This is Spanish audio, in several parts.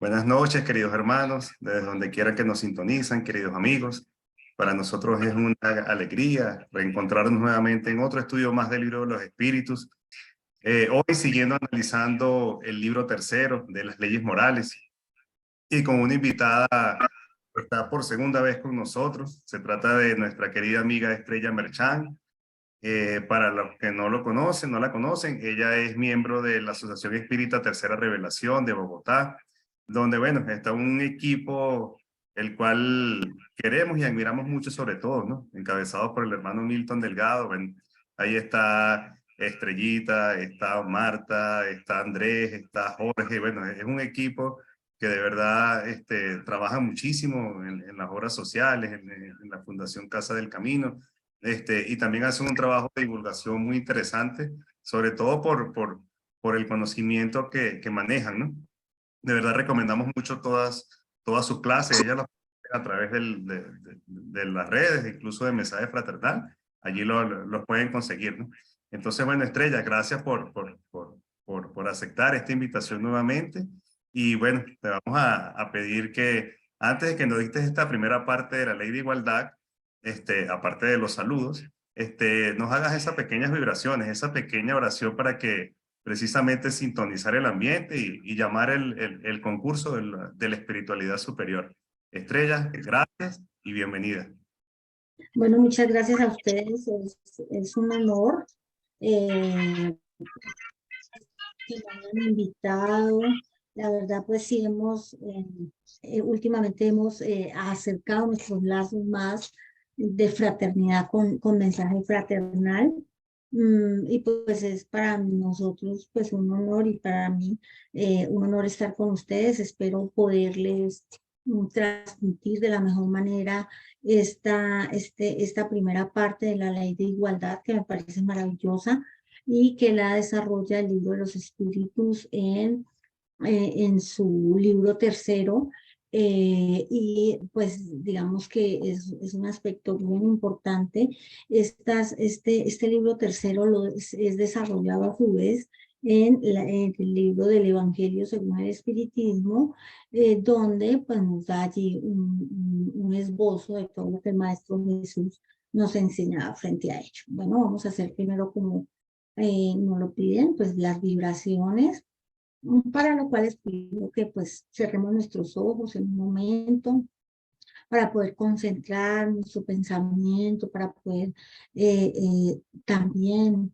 Buenas noches, queridos hermanos, desde donde quiera que nos sintonizan, queridos amigos. Para nosotros es una alegría reencontrarnos nuevamente en otro estudio más del libro de los espíritus. Hoy siguiendo analizando el libro tercero de las leyes morales y con una invitada que está por segunda vez con nosotros. Se trata de nuestra querida amiga Estrella Merchán. Para los que no lo conocen, no la conocen, ella es miembro de la Asociación Espírita Tercera Revelación de Bogotá, donde, bueno, está un equipo el cual queremos y admiramos mucho sobre todo, ¿no? Encabezado por el hermano Milton Delgado. Bueno, ahí está Estrellita, está Marta, está Andrés, está Jorge. Bueno, es un equipo que de verdad trabaja muchísimo en las obras sociales, en la Fundación Casa del Camino. Y también hacen un trabajo de divulgación muy interesante, sobre todo por el conocimiento que manejan, ¿no? De verdad recomendamos mucho todas sus clases. Ella las a través de las redes, incluso de Mensaje Fraternal. Allí los pueden conseguir, ¿no? Entonces, bueno, Estrella, gracias por aceptar esta invitación nuevamente. Y bueno, te vamos a pedir que antes de que nos dictes esta primera parte de la ley de igualdad, aparte de los saludos, nos hagas esas pequeñas vibraciones, esa pequeña oración para que precisamente sintonizar el ambiente y llamar el concurso de la espiritualidad superior. Estrella, gracias y bienvenida. Bueno, muchas gracias a ustedes. Es un honor que me hayan invitado. La verdad, pues sí, últimamente hemos acercado nuestros lazos más de fraternidad con mensaje fraternal. Y pues es para nosotros pues un honor y para mí un honor estar con ustedes. Espero poderles transmitir de la mejor manera esta primera parte de la ley de igualdad que me parece maravillosa y que la desarrolla el libro de los espíritus en su libro tercero. Y pues digamos que es un aspecto muy importante. Este libro tercero es desarrollado a su vez en el libro del Evangelio según el Espiritismo, donde pues nos da allí un esbozo de todo lo que el Maestro Jesús nos enseñaba frente a ello. Bueno, vamos a hacer primero como nos lo piden, pues las vibraciones, para lo cual les pido que pues cerremos nuestros ojos en un momento para poder concentrar nuestro pensamiento, para poder también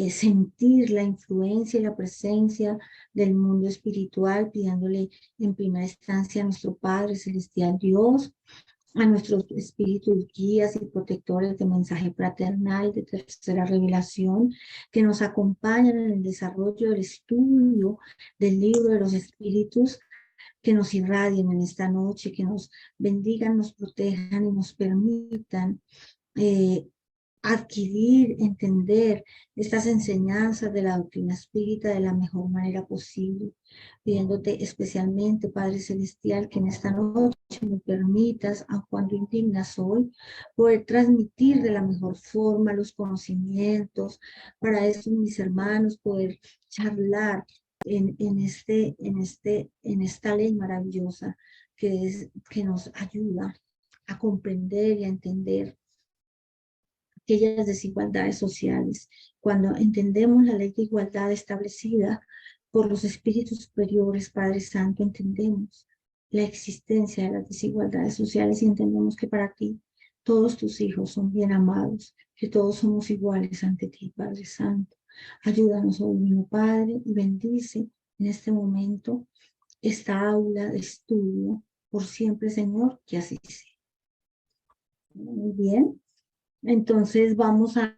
sentir la influencia y la presencia del mundo espiritual, pidiéndole en primera instancia a nuestro Padre Celestial Dios, a nuestros espíritus guías y protectores de mensaje fraternal, de tercera revelación, que nos acompañan en el desarrollo del estudio del libro de los espíritus, que nos irradien en esta noche, que nos bendigan, nos protejan y nos permitan eh, adquirir, entender estas enseñanzas de la doctrina espírita de la mejor manera posible, pidiéndote especialmente, Padre Celestial, que en esta noche me permitas, a cuando indigna soy, poder transmitir de la mejor forma los conocimientos para estos mis hermanos, poder charlar en esta ley maravillosa que nos ayuda a comprender y a entender aquellas desigualdades sociales. Cuando entendemos la ley de igualdad establecida por los espíritus superiores, Padre Santo, entendemos la existencia de las desigualdades sociales y entendemos que para ti todos tus hijos son bien amados, que todos somos iguales ante ti, Padre Santo. Ayúdanos, oh divino Padre, y bendice en este momento esta aula de estudio por siempre, Señor, que así sea. Muy bien. Entonces vamos a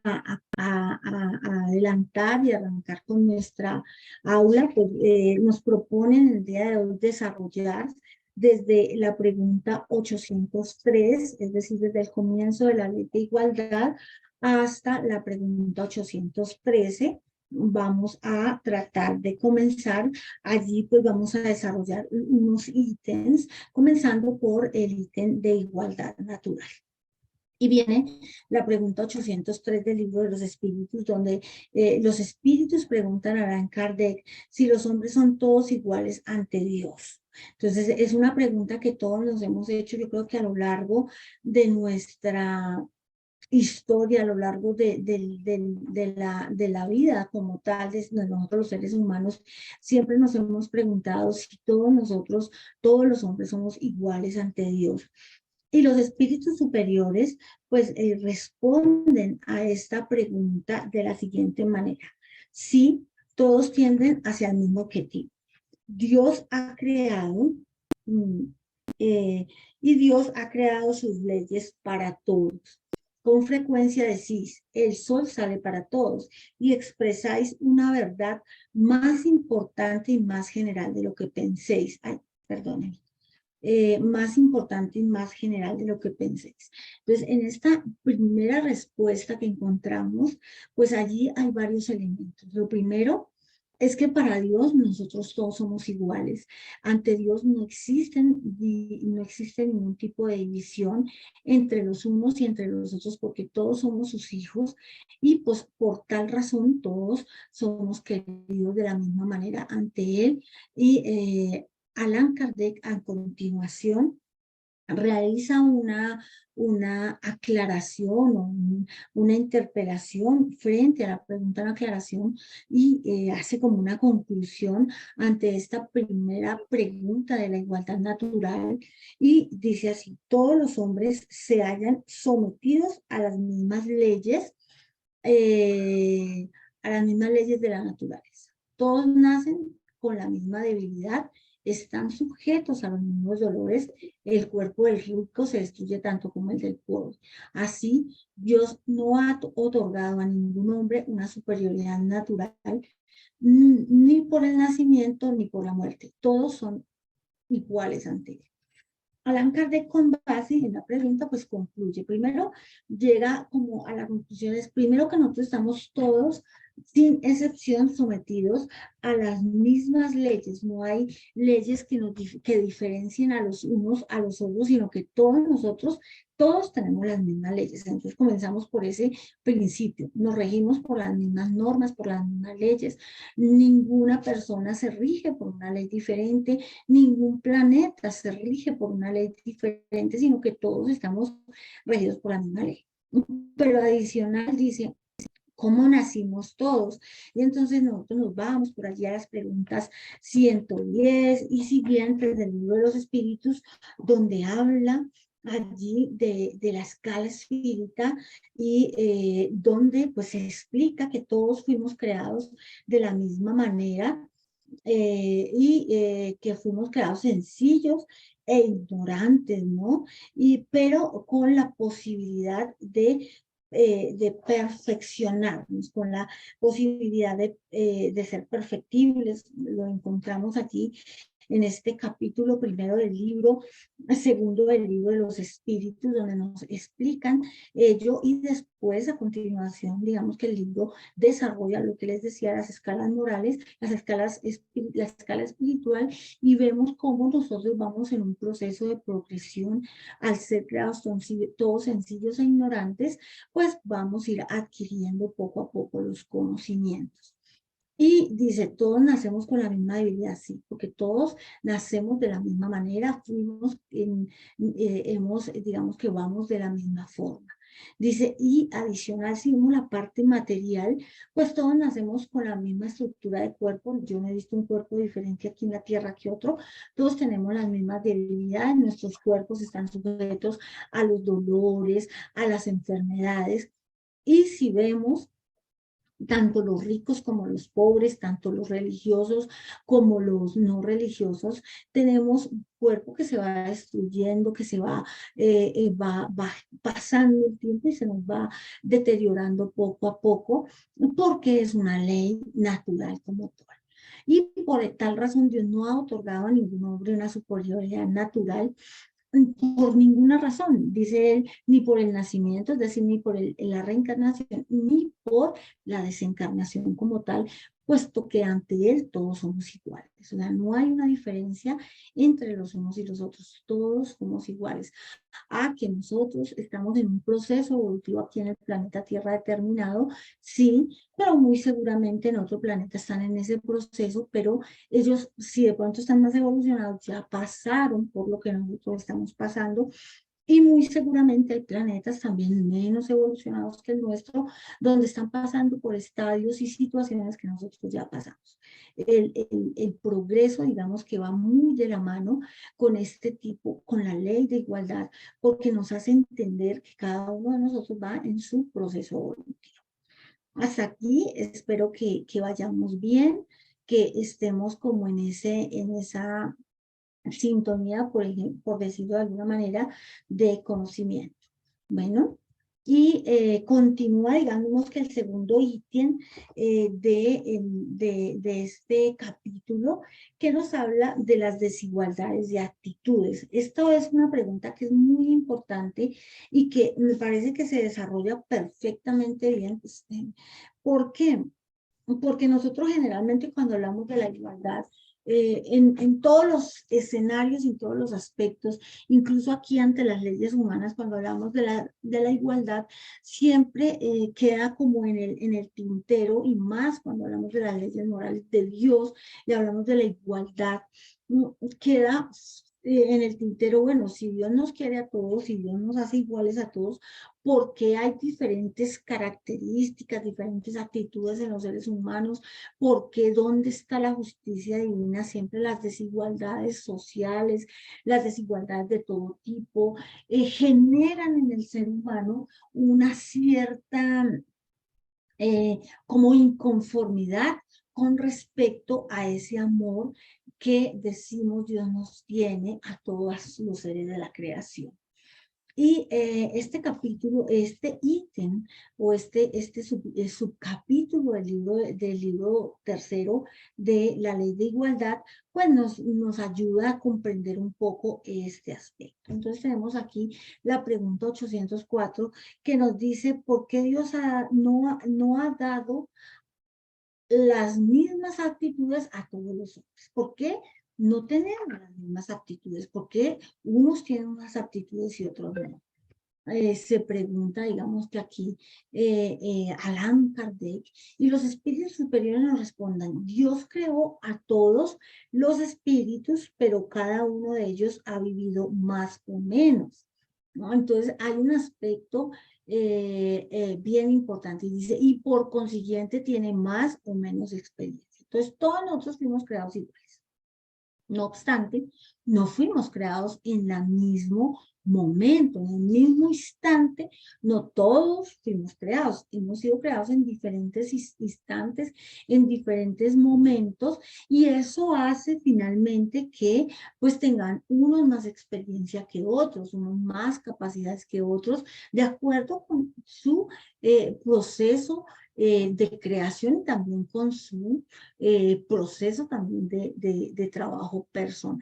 adelantar y arrancar con nuestra aula. Pues, nos proponen el día de hoy desarrollar desde la pregunta 803, es decir, desde el comienzo de la ley de igualdad hasta la pregunta 813. Vamos a tratar de comenzar. Allí pues vamos a desarrollar unos ítems, comenzando por el ítem de igualdad natural. Y viene la pregunta 803 del libro de los espíritus, donde los espíritus preguntan a Allan Kardec si los hombres son todos iguales ante Dios. Entonces, es una pregunta que todos nos hemos hecho, yo creo que a lo largo de nuestra historia, a lo largo de la vida como tal, de nosotros los seres humanos, siempre nos hemos preguntado si todos nosotros, todos los hombres somos iguales ante Dios. Y los espíritus superiores, pues, responden a esta pregunta de la siguiente manera. Sí, todos tienden hacia el mismo objetivo. Dios ha creado, mm, eh, y Dios ha creado sus leyes para todos. Con frecuencia decís, el sol sale para todos, y expresáis una verdad más importante y más general de lo que penséis. Ay, perdónenme. Más importante y más general de lo que penséis. Entonces, en esta primera respuesta que encontramos, pues allí hay varios elementos. Lo primero es que para Dios nosotros todos somos iguales. Ante Dios no no existe ningún tipo de división entre los unos y entre los otros, porque todos somos sus hijos y pues por tal razón todos somos queridos de la misma manera ante Él. Y Allan Kardec, a continuación, realiza una aclaración o una interpelación frente a la pregunta de aclaración y hace como una conclusión ante esta primera pregunta de la igualdad natural y dice así, todos los hombres se hallan sometidos eh, a las mismas leyes de la naturaleza. Todos nacen con la misma debilidad, están sujetos a los mismos dolores, el cuerpo del rico se destruye tanto como el del pobre. Así, Dios no ha otorgado a ningún hombre una superioridad natural, ni por el nacimiento ni por la muerte. Todos son iguales ante él. Allan Kardec, con base en la pregunta, pues concluye. Primero, llega como a la conclusión, es primero que nosotros estamos todos, sin excepción, sometidos a las mismas leyes. No hay leyes que diferencien a los unos a los otros, sino que todos nosotros, todos tenemos las mismas leyes. Entonces comenzamos por ese principio. Nos regimos por las mismas normas, por las mismas leyes. Ninguna persona se rige por una ley diferente, ningún planeta se rige por una ley diferente, sino que todos estamos regidos por la misma ley. Pero adicional dice, ¿cómo nacimos todos? Y entonces nosotros nos vamos por allí a las preguntas 110 y siguientes del libro de los espíritus, donde habla allí de la escala espírita y donde pues se explica que todos fuimos creados de la misma manera que fuimos creados sencillos e ignorantes, ¿no? Pero con la posibilidad de perfeccionarnos, con la posibilidad de ser perfectibles. Lo encontramos aquí en este capítulo primero del libro, segundo del libro de los espíritus, donde nos explican ello y después a continuación, digamos que el libro desarrolla lo que les decía, las escalas morales, la escala espiritual y vemos cómo nosotros vamos en un proceso de progresión al ser creados todos sencillos e ignorantes, pues vamos a ir adquiriendo poco a poco los conocimientos. Y dice, todos nacemos con la misma debilidad, sí, porque todos nacemos de la misma manera, digamos que vamos de la misma forma. Dice, y adicional, si vemos la parte material, pues todos nacemos con la misma estructura de cuerpo. Yo no he visto un cuerpo diferente aquí en la tierra que otro. Todos tenemos las mismas debilidades, nuestros cuerpos están sujetos a los dolores, a las enfermedades. Y si vemos tanto los ricos como los pobres, tanto los religiosos como los no religiosos, tenemos un cuerpo que se va destruyendo, que va pasando el tiempo y se nos va deteriorando poco a poco, porque es una ley natural como tal. Y por tal razón Dios no ha otorgado a ningún hombre una superioridad natural por ninguna razón, dice él, ni por el nacimiento, es decir, ni por la reencarnación, ni por la desencarnación como tal, puesto que ante Él todos somos iguales. O sea, no hay una diferencia entre los unos y los otros, todos somos iguales. A que nosotros estamos en un proceso evolutivo aquí en el planeta Tierra determinado, sí, pero muy seguramente en otro planeta están en ese proceso, pero ellos, si de pronto están más evolucionados, ya pasaron por lo que nosotros estamos pasando, y muy seguramente hay planetas también menos evolucionados que el nuestro, donde están pasando por estadios y situaciones que nosotros ya pasamos. El progreso, digamos, que va muy de la mano con este tipo, con la ley de igualdad, porque nos hace entender que cada uno de nosotros va en su proceso evolutivo. Hasta aquí espero que vayamos bien, que estemos como en esa sintonía, por ejemplo, por decirlo de alguna manera, de conocimiento. Bueno, y continúa, digamos que el segundo ítem de este capítulo, que nos habla de las desigualdades de actitudes. Esto es una pregunta que es muy importante y que me parece que se desarrolla perfectamente bien. Pues, ¿por qué? Porque nosotros generalmente cuando hablamos de la igualdad, en todos los escenarios, en todos los aspectos, incluso aquí ante las leyes humanas, cuando hablamos de la igualdad, siempre queda como en el tintero, y más cuando hablamos de las leyes morales de Dios y hablamos de la igualdad, queda en el tintero, bueno, si Dios nos quiere a todos, si Dios nos hace iguales a todos, porque hay diferentes características, diferentes actitudes en los seres humanos, porque dónde está la justicia divina, siempre las desigualdades sociales, las desigualdades de todo tipo, generan en el ser humano una cierta como inconformidad con respecto a ese amor que decimos Dios nos tiene a todos los seres de la creación. Y este capítulo, este ítem o subcapítulo del libro tercero de la ley de igualdad, pues nos ayuda a comprender un poco este aspecto. Entonces tenemos aquí la pregunta 804 que nos dice, ¿por qué Dios no ha dado las mismas actitudes a todos los hombres? ¿Por qué no tenemos las mismas actitudes? ¿Por qué unos tienen unas actitudes y otros no? Se pregunta, digamos que aquí, Allan Kardec, y los espíritus superiores nos respondan, Dios creó a todos los espíritus, pero cada uno de ellos ha vivido más o menos, ¿no? Entonces hay un aspecto bien importante, y dice, y por consiguiente tiene más o menos experiencia. Entonces todos nosotros fuimos creados iguales. No obstante, no fuimos creados en el mismo momento, en el mismo instante, no todos fuimos creados, hemos sido creados en diferentes instantes, en diferentes momentos, y eso hace finalmente que pues tengan unos más experiencia que otros, unos más capacidades que otros, de acuerdo con su proceso de creación y también con su proceso también de trabajo personal.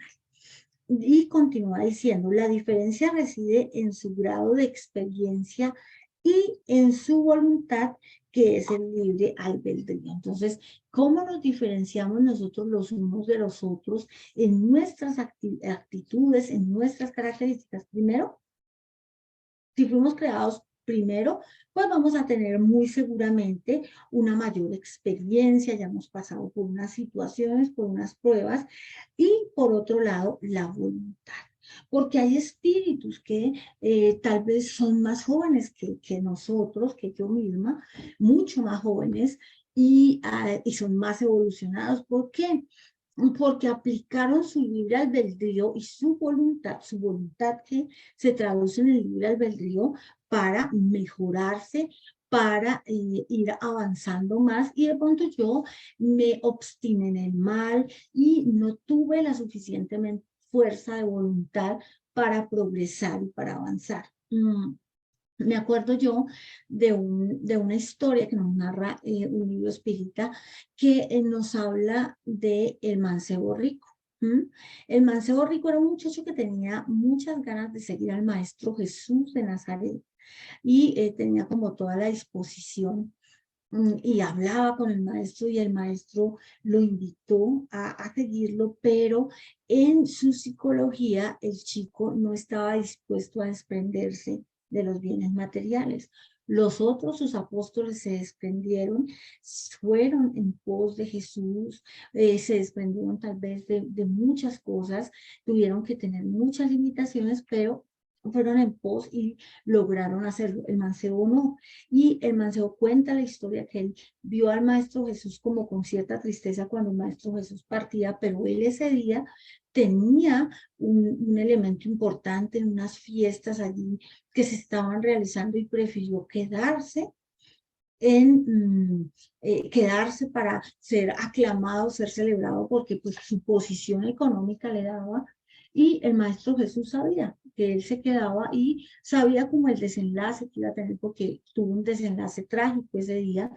Y continúa diciendo, la diferencia reside en su grado de experiencia y en su voluntad, que es el libre albedrío. Entonces, ¿cómo nos diferenciamos nosotros los unos de los otros en nuestras actitudes, en nuestras características? Primero, si fuimos creados primero, pues vamos a tener muy seguramente una mayor experiencia, ya hemos pasado por unas situaciones, por unas pruebas, y por otro lado, la voluntad. Porque hay espíritus que tal vez son más jóvenes que nosotros, que yo misma, mucho más jóvenes, y son más evolucionados. ¿Por qué? Porque aplicaron su libre albedrío y su voluntad que se traduce en el libre albedrío para mejorarse, para ir avanzando más, y de pronto yo me obstiné en el mal y no tuve la suficiente fuerza de voluntad para progresar y para avanzar. Me acuerdo yo de una historia que nos narra un libro espírita que nos habla de el mancebo rico. El mancebo rico era un muchacho que tenía muchas ganas de seguir al Maestro Jesús de Nazaret, y tenía como toda la disposición. y hablaba con el maestro y el maestro lo invitó a seguirlo, pero en su psicología el chico no estaba dispuesto a desprenderse de los bienes materiales. Los otros, sus apóstoles, se desprendieron, fueron en pos de Jesús, se desprendieron tal vez de muchas cosas, tuvieron que tener muchas limitaciones, pero fueron en pos y lograron hacerlo. El mancebo no. Y el mancebo cuenta la historia que él vio al Maestro Jesús como con cierta tristeza cuando el Maestro Jesús partía, pero él ese día tenía un elemento importante en unas fiestas allí que se estaban realizando y prefirió quedarse para ser aclamado, ser celebrado, porque pues su posición económica le daba, y el Maestro Jesús sabía que él se quedaba y sabía como el desenlace que iba a tener, porque tuvo un desenlace trágico ese día,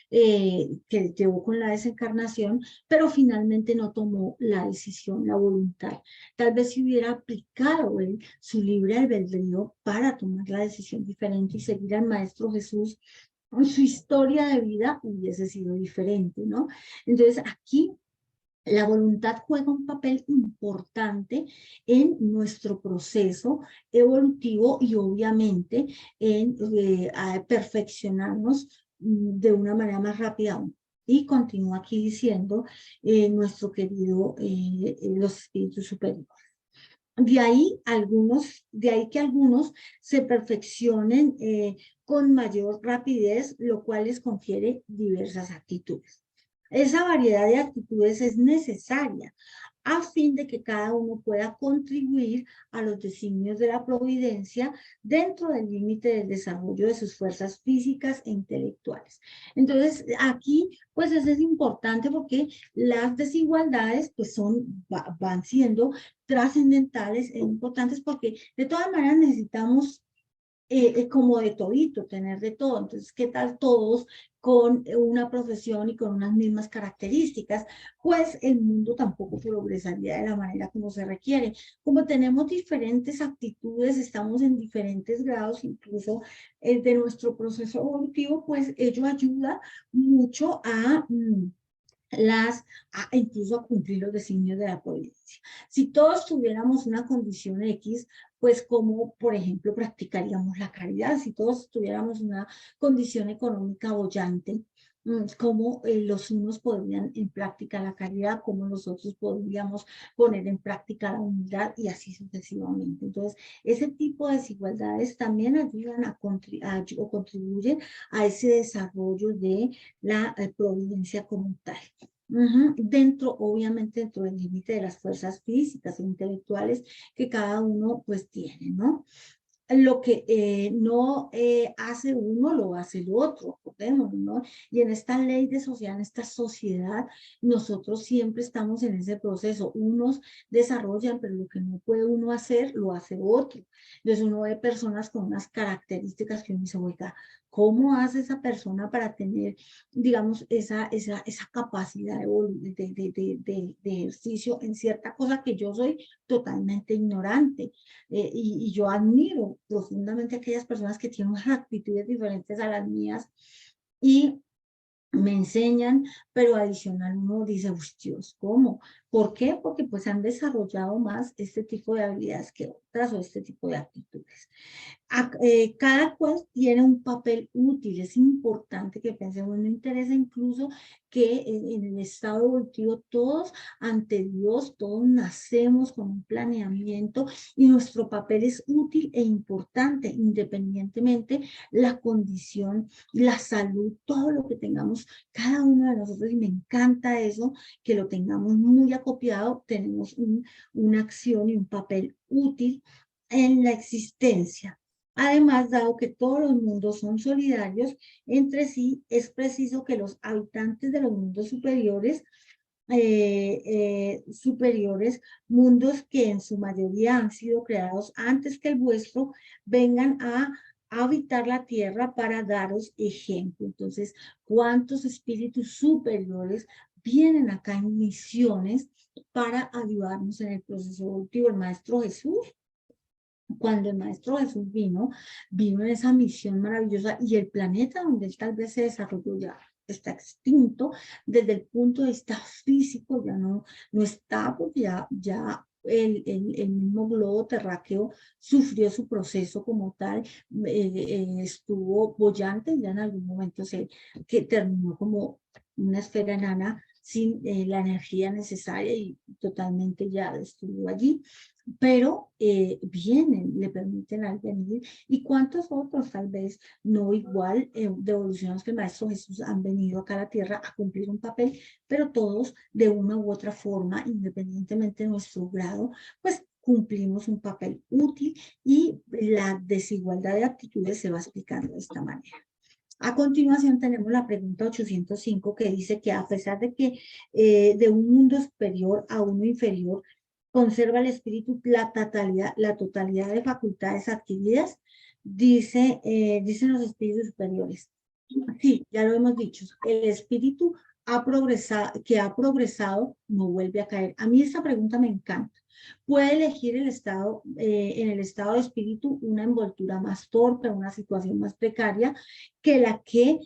que llevó con la desencarnación, pero finalmente no tomó la decisión, la voluntad. Tal vez si hubiera aplicado él su libre albedrío para tomar la decisión diferente y seguir al Maestro Jesús, su historia de vida hubiese sido diferente, ¿no? Entonces aquí la voluntad juega un papel importante en nuestro proceso evolutivo y obviamente en perfeccionarnos de una manera más rápida aún. Y continúa aquí diciendo nuestro querido los espíritus superiores. De ahí que algunos se perfeccionen con mayor rapidez, lo cual les confiere diversas actitudes. Esa variedad de actitudes es necesaria a fin de que cada uno pueda contribuir a los designios de la providencia dentro del límite del desarrollo de sus fuerzas físicas e intelectuales. Entonces, aquí, pues eso es importante porque las desigualdades, pues van siendo trascendentales e importantes porque de todas maneras necesitamos como de todito, tener de todo. Entonces, ¿qué tal todos con una profesión y con unas mismas características? Pues el mundo tampoco progresaría de la manera como se requiere. Como tenemos diferentes aptitudes, estamos en diferentes grados, incluso de nuestro proceso evolutivo, pues ello ayuda mucho incluso a cumplir los designios de la providencia. Si todos tuviéramos una condición X, pues como por ejemplo practicaríamos la caridad, si todos tuviéramos una condición económica boyante, cómo los unos podrían en práctica la caridad, cómo los otros podríamos poner en práctica la humildad y así sucesivamente. Entonces, ese tipo de desigualdades también ayudan o contribuyen a ese desarrollo de la providencia como tal. Dentro, obviamente, dentro del límite de las fuerzas físicas e intelectuales que cada uno pues tiene, ¿no? Lo que no hace uno, lo hace el otro, recordemos, ¿no? Y en esta ley de sociedad, en esta sociedad, nosotros siempre estamos en ese proceso. Unos desarrollan, pero lo que no puede uno hacer, lo hace otro. Entonces uno ve personas con unas características que uno dice, oiga, ¿cómo hace esa persona para tener, digamos, esa capacidad de ejercicio en cierta cosa que yo soy totalmente ignorante? Y yo admiro profundamente a aquellas personas que tienen unas actitudes diferentes a las mías y me enseñan, pero adicional uno dice, uy, Dios, ¿cómo? ¿Por qué? Porque pues han desarrollado más este tipo de habilidades que otras o este tipo de actitudes. Cada cual tiene un papel útil, es importante que pensemos, no interesa incluso que en el estado evolutivo todos ante Dios, todos nacemos con un planeamiento y nuestro papel es útil e importante independientemente la condición, la salud, todo lo que tengamos cada uno de nosotros y me encanta eso, que lo tengamos muy acopiado, tenemos una acción y un papel útil en la existencia. Además, dado que todos los mundos son solidarios entre sí, es preciso que los habitantes de los mundos superiores, mundos que en su mayoría han sido creados antes que el vuestro, vengan a habitar la tierra para daros ejemplo. Entonces, ¿cuántos espíritus superiores vienen acá en misiones para ayudarnos en el proceso evolutivo? El Maestro Jesús Cuando el Maestro Jesús vino en esa misión maravillosa y el planeta donde él tal vez se desarrolló ya está extinto desde el punto de vista físico, ya no está, porque ya el mismo globo terráqueo sufrió su proceso como tal, estuvo boyante, ya en algún momento que terminó como una esfera enana sin la energía necesaria y totalmente ya estuvo allí, pero vienen, le permiten al venir, y cuántos otros tal vez no igual de evoluciones que el Maestro Jesús han venido acá a la Tierra a cumplir un papel, pero todos de una u otra forma, independientemente de nuestro grado, pues cumplimos un papel útil y la desigualdad de actitudes se va explicando de esta manera. A continuación tenemos la pregunta 805 que dice que a pesar de que de un mundo superior a uno inferior, conserva el espíritu la totalidad de facultades adquiridas, dicen los espíritus superiores. Sí, ya lo hemos dicho, el espíritu que ha progresado no vuelve a caer. A mí esta pregunta me encanta. Puede elegir en el estado de espíritu una envoltura más torpe, una situación más precaria que la que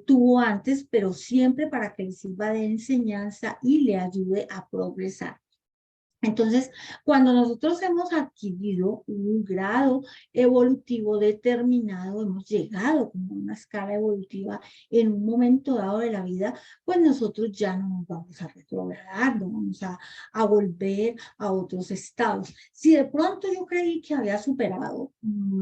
tuvo antes, pero siempre para que le sirva de enseñanza y le ayude a progresar. Entonces, cuando nosotros hemos adquirido un grado evolutivo determinado, hemos llegado como a una escala evolutiva en un momento dado de la vida, pues nosotros ya no nos vamos a retrogradar, no vamos a volver a otros estados. Si de pronto yo creí que había superado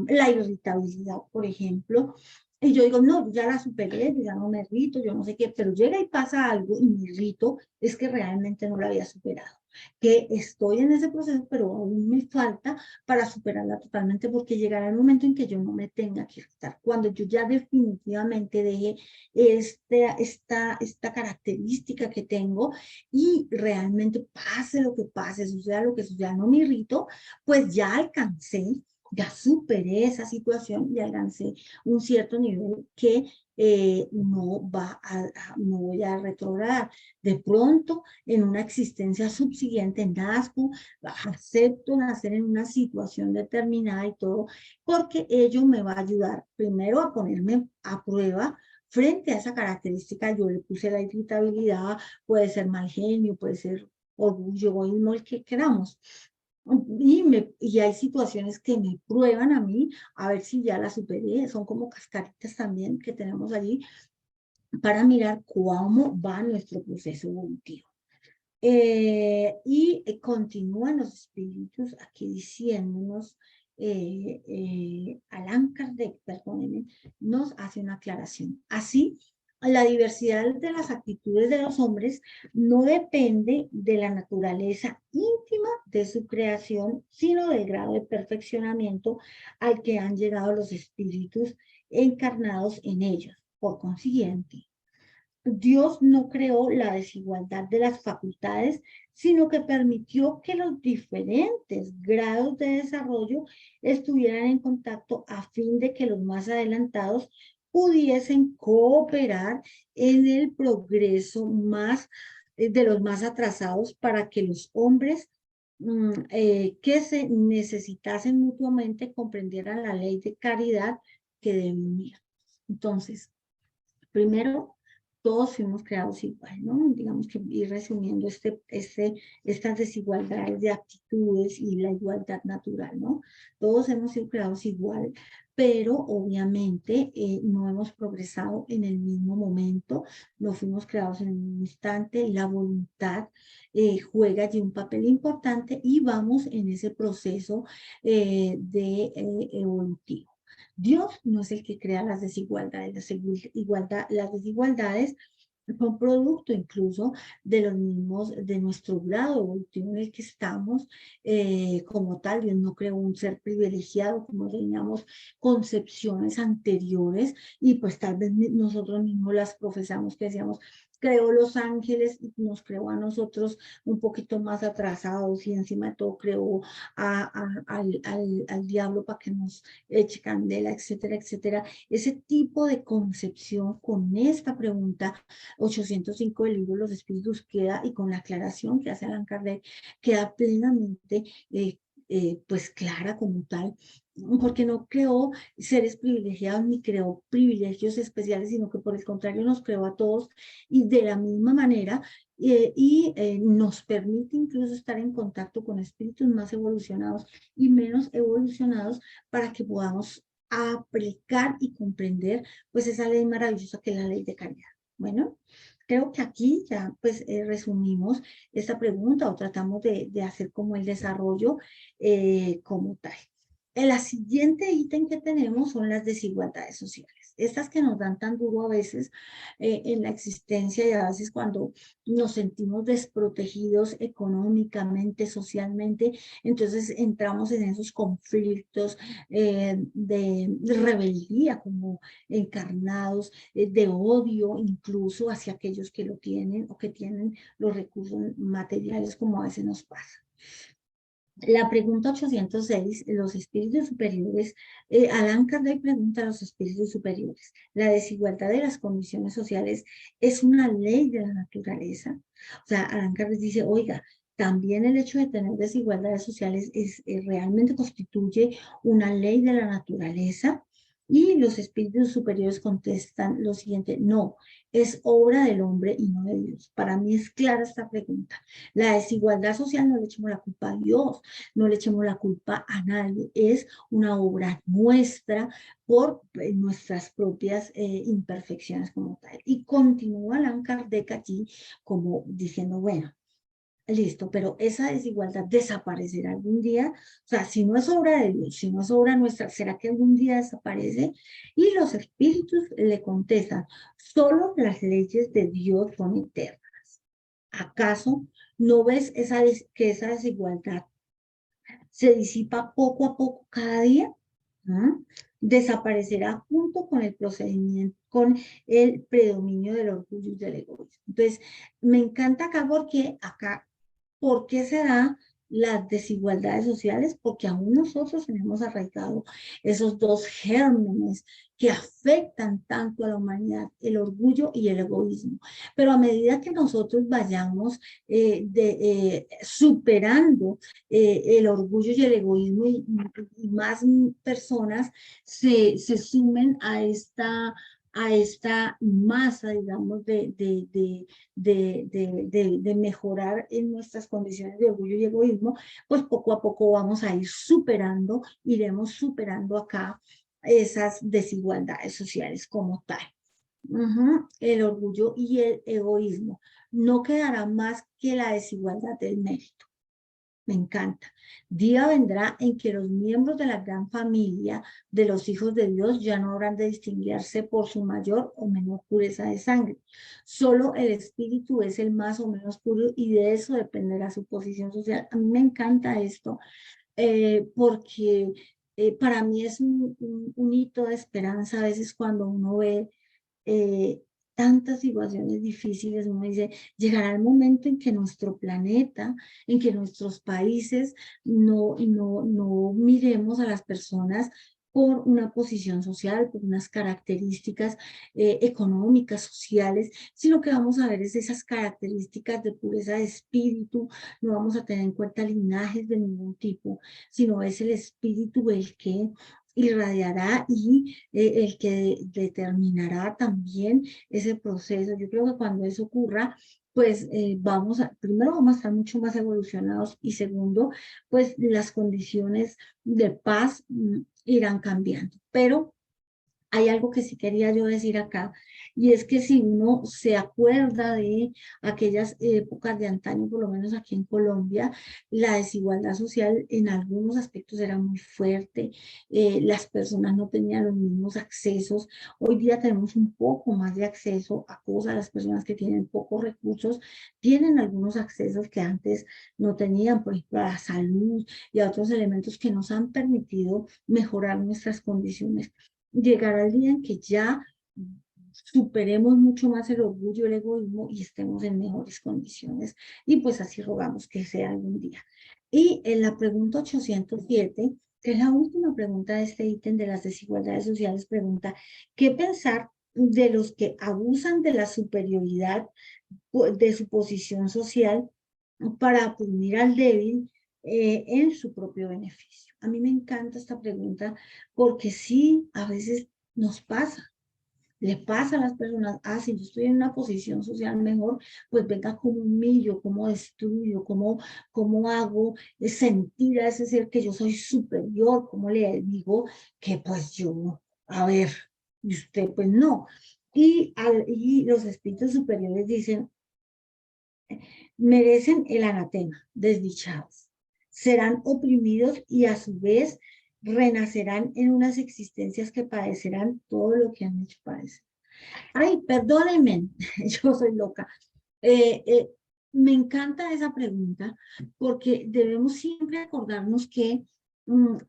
la irritabilidad, por ejemplo, y yo digo, no, ya la superé, yo ya no me irrito, yo no sé qué, pero llega y pasa algo y me irrito, es que realmente no la había superado, que estoy en ese proceso, pero aún me falta para superarla totalmente, porque llegará el momento en que yo no me tenga que irritar, cuando yo ya definitivamente deje esta característica que tengo y realmente pase lo que pase, suceda lo que suceda, no me irrito, pues ya alcancé, ya superé esa situación y alcancé un cierto nivel que no voy a retrogradar. De pronto, en una existencia subsiguiente, nazco, acepto nacer en una situación determinada y todo, porque ello me va a ayudar primero a ponerme a prueba frente a esa característica. Yo le puse la irritabilidad, puede ser mal genio, puede ser orgullo, egoísmo, el que queramos. Y hay situaciones que me prueban a mí a ver si ya la superé, son como cascaritas también que tenemos allí para mirar cómo va nuestro proceso evolutivo. Continúan los espíritus aquí diciéndonos, Allan Kardec, perdónenme, nos hace una aclaración. Así, la diversidad de las actitudes de los hombres no depende de la naturaleza íntima de su creación, sino del grado de perfeccionamiento al que han llegado los espíritus encarnados en ellos. Por consiguiente, Dios no creó la desigualdad de las facultades, sino que permitió que los diferentes grados de desarrollo estuvieran en contacto a fin de que los más adelantados pudiesen cooperar en el progreso de los más atrasados para que los hombres que se necesitasen mutuamente comprendieran la ley de caridad que deben unir. Entonces, primero, todos fuimos creados igual, ¿no? Digamos que ir resumiendo estas desigualdades de actitudes y la igualdad natural, ¿no? Todos hemos sido creados igual, pero obviamente no hemos progresado en el mismo momento, no fuimos creados en el mismo instante, la voluntad juega allí un papel importante y vamos en ese proceso evolutivo. Dios no es el que crea las desigualdades, las desigualdades son producto incluso de los mismos, de nuestro grado evolutivo en el que estamos como tal. Dios no creó un ser privilegiado como teníamos concepciones anteriores y pues tal vez nosotros mismos las profesamos que decíamos, creó los ángeles y nos creó a nosotros un poquito más atrasados y encima de todo creó al diablo para que nos eche candela, etcétera, etcétera. Ese tipo de concepción con esta pregunta 805 del libro Los Espíritus queda, y con la aclaración que hace Allan Kardec, queda plenamente pues clara como tal, porque no creó seres privilegiados ni creó privilegios especiales, sino que por el contrario nos creó a todos y de la misma manera nos permite incluso estar en contacto con espíritus más evolucionados y menos evolucionados para que podamos aplicar y comprender pues esa ley maravillosa que es la ley de caridad. Bueno, creo que aquí ya pues resumimos esta pregunta o tratamos de hacer como el desarrollo como tal. El siguiente ítem que tenemos son las desigualdades sociales. Estas que nos dan tan duro a veces en la existencia y a veces cuando nos sentimos desprotegidos económicamente, socialmente, entonces entramos en esos conflictos de rebeldía como encarnados, de odio incluso hacia aquellos que lo tienen o que tienen los recursos materiales como a veces nos pasa. La pregunta 806, los espíritus superiores, Allan Kardec pregunta a los espíritus superiores, ¿la desigualdad de las condiciones sociales es una ley de la naturaleza? O sea, Allan Kardec dice, oiga, también el hecho de tener desigualdades sociales realmente constituye una ley de la naturaleza. Y los espíritus superiores contestan lo siguiente, no, es obra del hombre y no de Dios. Para mí es clara esta pregunta. La desigualdad social no le echemos la culpa a Dios, no le echemos la culpa a nadie, es una obra nuestra por nuestras propias imperfecciones como tal. Y continúa Allan Kardec aquí como diciendo, bueno, listo, pero esa desigualdad desaparecerá algún día. O sea, si no es obra de Dios, si no es obra nuestra, ¿será que algún día desaparece? Y los espíritus le contestan, solo las leyes de Dios son eternas. ¿Acaso no ves que esa desigualdad se disipa poco a poco cada día? ¿Ah? Desaparecerá junto con el procedimiento, con el predominio del orgullo y del egoísmo. Entonces, me encanta acá porque acá, ¿por qué se da las desigualdades sociales? Porque aún nosotros tenemos arraigado esos dos gérmenes que afectan tanto a la humanidad, el orgullo y el egoísmo. Pero a medida que nosotros vayamos superando el orgullo y el egoísmo y más personas se sumen a esta masa, digamos, de mejorar en nuestras condiciones de orgullo y egoísmo, pues poco a poco vamos a ir superando, iremos superando acá esas desigualdades sociales como tal. El orgullo y el egoísmo. No quedará más que la desigualdad del mérito. Me encanta. Día vendrá en que los miembros de la gran familia de los hijos de Dios ya no habrán de distinguirse por su mayor o menor pureza de sangre. Solo el espíritu es el más o menos puro y de eso dependerá su posición social. A mí me encanta esto porque para mí es un hito de esperanza a veces cuando uno ve eh, tantas situaciones difíciles, uno dice, llegará el momento en que nuestro planeta, en que nuestros países no miremos a las personas por una posición social, por unas características económicas, sociales, sino que vamos a ver esas características de pureza de espíritu, no vamos a tener en cuenta linajes de ningún tipo, sino es el espíritu el que irradiará y el que determinará también ese proceso. Yo creo que cuando eso ocurra, pues primero vamos a estar mucho más evolucionados y segundo, pues las condiciones de paz irán cambiando. Pero hay algo que sí quería yo decir acá, y es que si uno se acuerda de aquellas épocas de antaño, por lo menos aquí en Colombia, la desigualdad social en algunos aspectos era muy fuerte, las personas no tenían los mismos accesos, hoy día tenemos un poco más de acceso a cosas, las personas que tienen pocos recursos tienen algunos accesos que antes no tenían, por ejemplo, a la salud y a otros elementos que nos han permitido mejorar nuestras condiciones. Llegará el día en que ya superemos mucho más el orgullo, el egoísmo y estemos en mejores condiciones. Y pues así rogamos que sea algún día. Y en la pregunta 807, que es la última pregunta de este ítem de las desigualdades sociales, pregunta, ¿qué pensar de los que abusan de la superioridad de su posición social para oprimir al débil en su propio beneficio? A mí me encanta esta pregunta porque sí, a veces nos pasa. Le pasa a las personas, ah, si yo estoy en una posición social mejor, pues venga, como humillo, como destruyo, como hago sentir a ese ser que yo soy superior, como le digo que pues yo, a ver, y usted pues no. Y los espíritus superiores dicen, merecen el anatema, desdichados. Serán oprimidos y a su vez renacerán en unas existencias que padecerán todo lo que han hecho padecer. Ay, perdónenme, yo soy loca. Eh, eh, Me encanta esa pregunta porque debemos siempre acordarnos que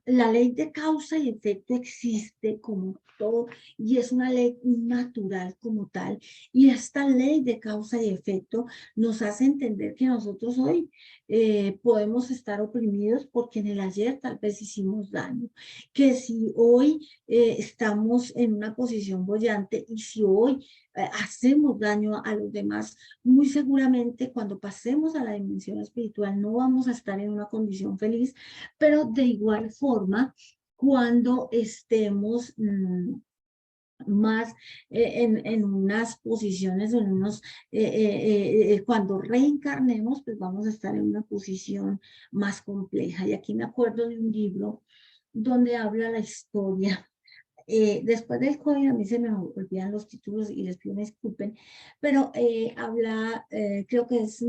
la ley de causa y efecto existe como todo y es una ley natural como tal. Y esta ley de causa y efecto nos hace entender que nosotros hoy podemos estar oprimidos porque en el ayer tal vez hicimos daño. Que si hoy estamos en una posición boyante y si hoy hacemos daño a los demás, muy seguramente cuando pasemos a la dimensión espiritual no vamos a estar en una condición feliz, pero de igual forma, cuando estemos más en unas posiciones, en unos, cuando reencarnemos, pues vamos a estar en una posición más compleja. Y aquí me acuerdo de un libro donde habla la historia después del COVID a mí se me olvidan los títulos y les pido me disculpen, pero habla, creo que es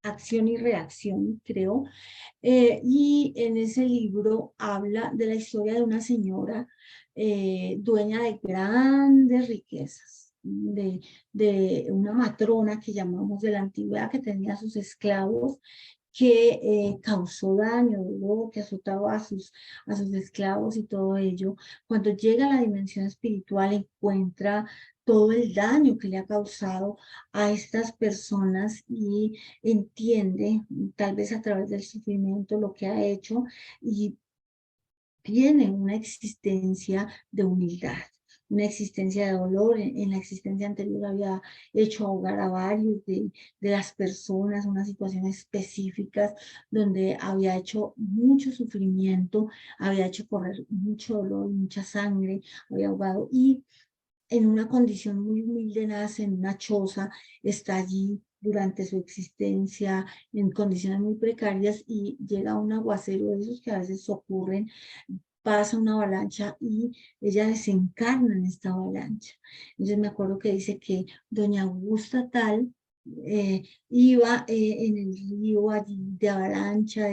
acción y reacción, creo, y en ese libro habla de la historia de una señora dueña de grandes riquezas. De una matrona que llamamos de la antigüedad que tenía sus esclavos que causó daño, luego que azotaba a sus esclavos y todo ello. Cuando llega a la dimensión espiritual encuentra todo el daño que le ha causado a estas personas y entiende, tal vez a través del sufrimiento, lo que ha hecho y tiene una existencia de humildad, una existencia de dolor. En la existencia anterior había hecho ahogar a varios de las personas, unas situaciones específicas donde había hecho mucho sufrimiento, había hecho correr mucho dolor, mucha sangre, había ahogado y en una condición muy humilde nace en una choza, está allí durante su existencia en condiciones muy precarias y llega un aguacero de esos que a veces ocurren, pasa una avalancha y ella desencarna en esta avalancha. Entonces me acuerdo que dice que doña Augusta tal iba en el río allí de avalancha,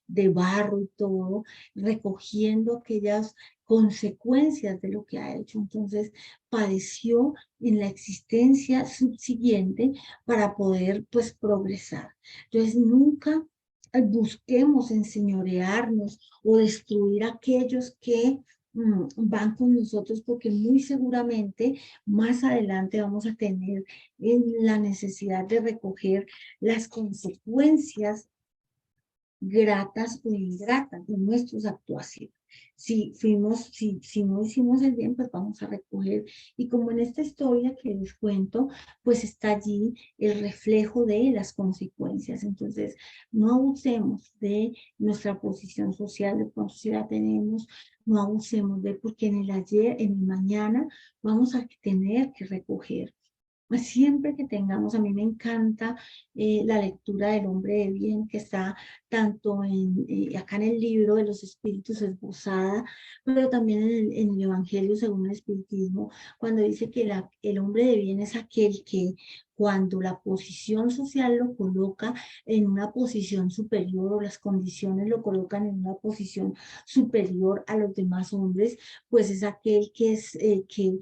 de barro y todo, recogiendo aquellas consecuencias de lo que ha hecho. Entonces padeció en la existencia subsiguiente para poder pues progresar. Entonces nunca busquemos enseñorearnos o destruir a aquellos que van con nosotros porque muy seguramente más adelante vamos a tener la necesidad de recoger las consecuencias gratas o ingratas de nuestras actuaciones. Si no hicimos el bien, pues vamos a recoger. Y como en esta historia que les cuento, pues está allí el reflejo de las consecuencias. Entonces, no abusemos de nuestra posición social, de cuánto si la tenemos, no abusemos de porque en el ayer, en el mañana, vamos a tener que recoger. Siempre que tengamos, a mí me encanta la lectura del hombre de bien que está tanto acá en el libro de los espíritus esbozada, pero también en el Evangelio según el espiritismo, cuando dice que el hombre de bien es aquel que cuando la posición social lo coloca en una posición superior o las condiciones lo colocan en una posición superior a los demás hombres, pues es aquel que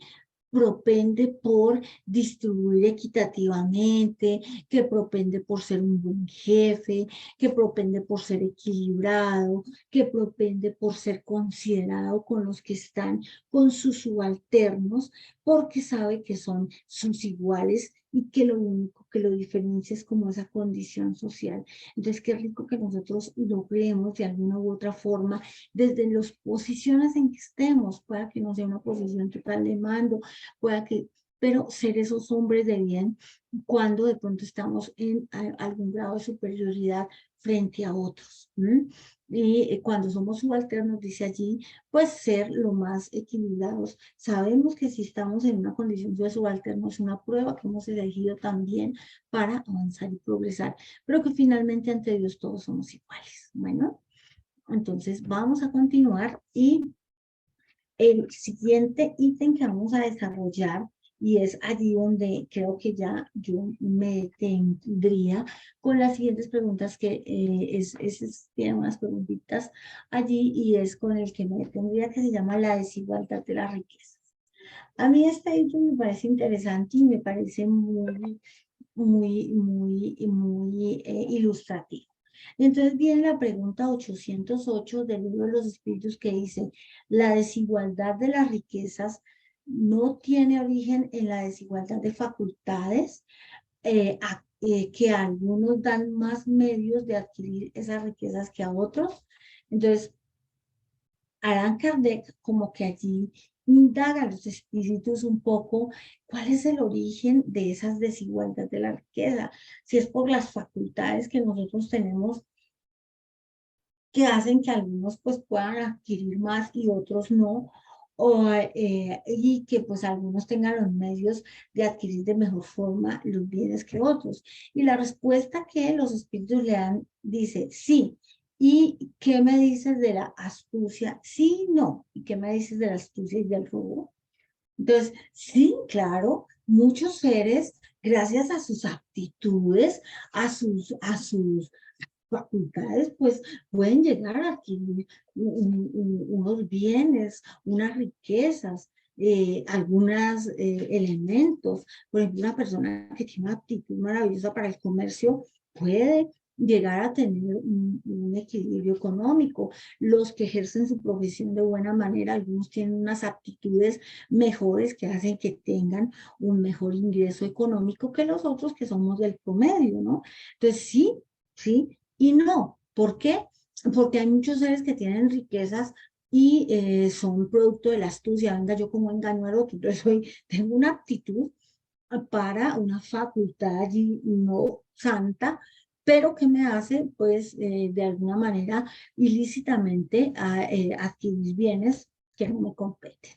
propende por distribuir equitativamente, que propende por ser un buen jefe, que propende por ser equilibrado, que propende por ser considerado con los que están con sus subalternos, porque sabe que son sus iguales y que lo único que lo diferencia es como esa condición social. Entonces, qué rico que nosotros logremos de alguna u otra forma, desde las posiciones en que estemos, pueda que no sea una posición total de mando, pueda que pero ser esos hombres de bien cuando de pronto estamos en algún grado de superioridad frente a otros. ¿M? Y cuando somos subalternos, dice allí, pues ser lo más equilibrados. Sabemos que si estamos en una condición de subalterno es una prueba que hemos elegido también para avanzar y progresar, pero que finalmente ante Dios todos somos iguales. Bueno, entonces vamos a continuar y el siguiente ítem que vamos a desarrollar, y es allí donde creo que ya yo me tendría con las siguientes preguntas que tiene unas preguntitas allí y es con el que me tendría que se llama la desigualdad de las riquezas. A mí este ítem me parece interesante y me parece muy ilustrativo. Entonces viene la pregunta 808 del libro de los Espíritus que dice, la desigualdad de las riquezas no tiene origen en la desigualdad de facultades, que a algunos dan más medios de adquirir esas riquezas que a otros. Entonces, Allan Kardec como que allí indaga a los espíritus un poco cuál es el origen de esas desigualdades de la riqueza, si es por las facultades que nosotros tenemos que hacen que algunos pues puedan adquirir más y otros no, y que pues algunos tengan los medios de adquirir de mejor forma los bienes que otros. Y la respuesta que los espíritus le dan dice, sí. ¿Y qué me dices de la astucia? Sí, no. ¿Y qué me dices de la astucia y del robo? Entonces, sí, claro, muchos seres, gracias a sus aptitudes, a sus facultades, pues pueden llegar a adquirir unos bienes, unas riquezas, algunos elementos. Por ejemplo, una persona que tiene una aptitud maravillosa para el comercio puede llegar a tener un equilibrio económico. Los que ejercen su profesión de buena manera, algunos tienen unas aptitudes mejores que hacen que tengan un mejor ingreso económico que los otros que somos del promedio, ¿no? Entonces, sí, sí, y no. ¿Por qué? Porque hay muchos seres que tienen riquezas y son producto de la astucia. Venga, yo como engaño al otro. Entonces, tengo una aptitud para una facultad allí no santa, pero que me hace, pues, de alguna manera, ilícitamente adquirir bienes que no me competen.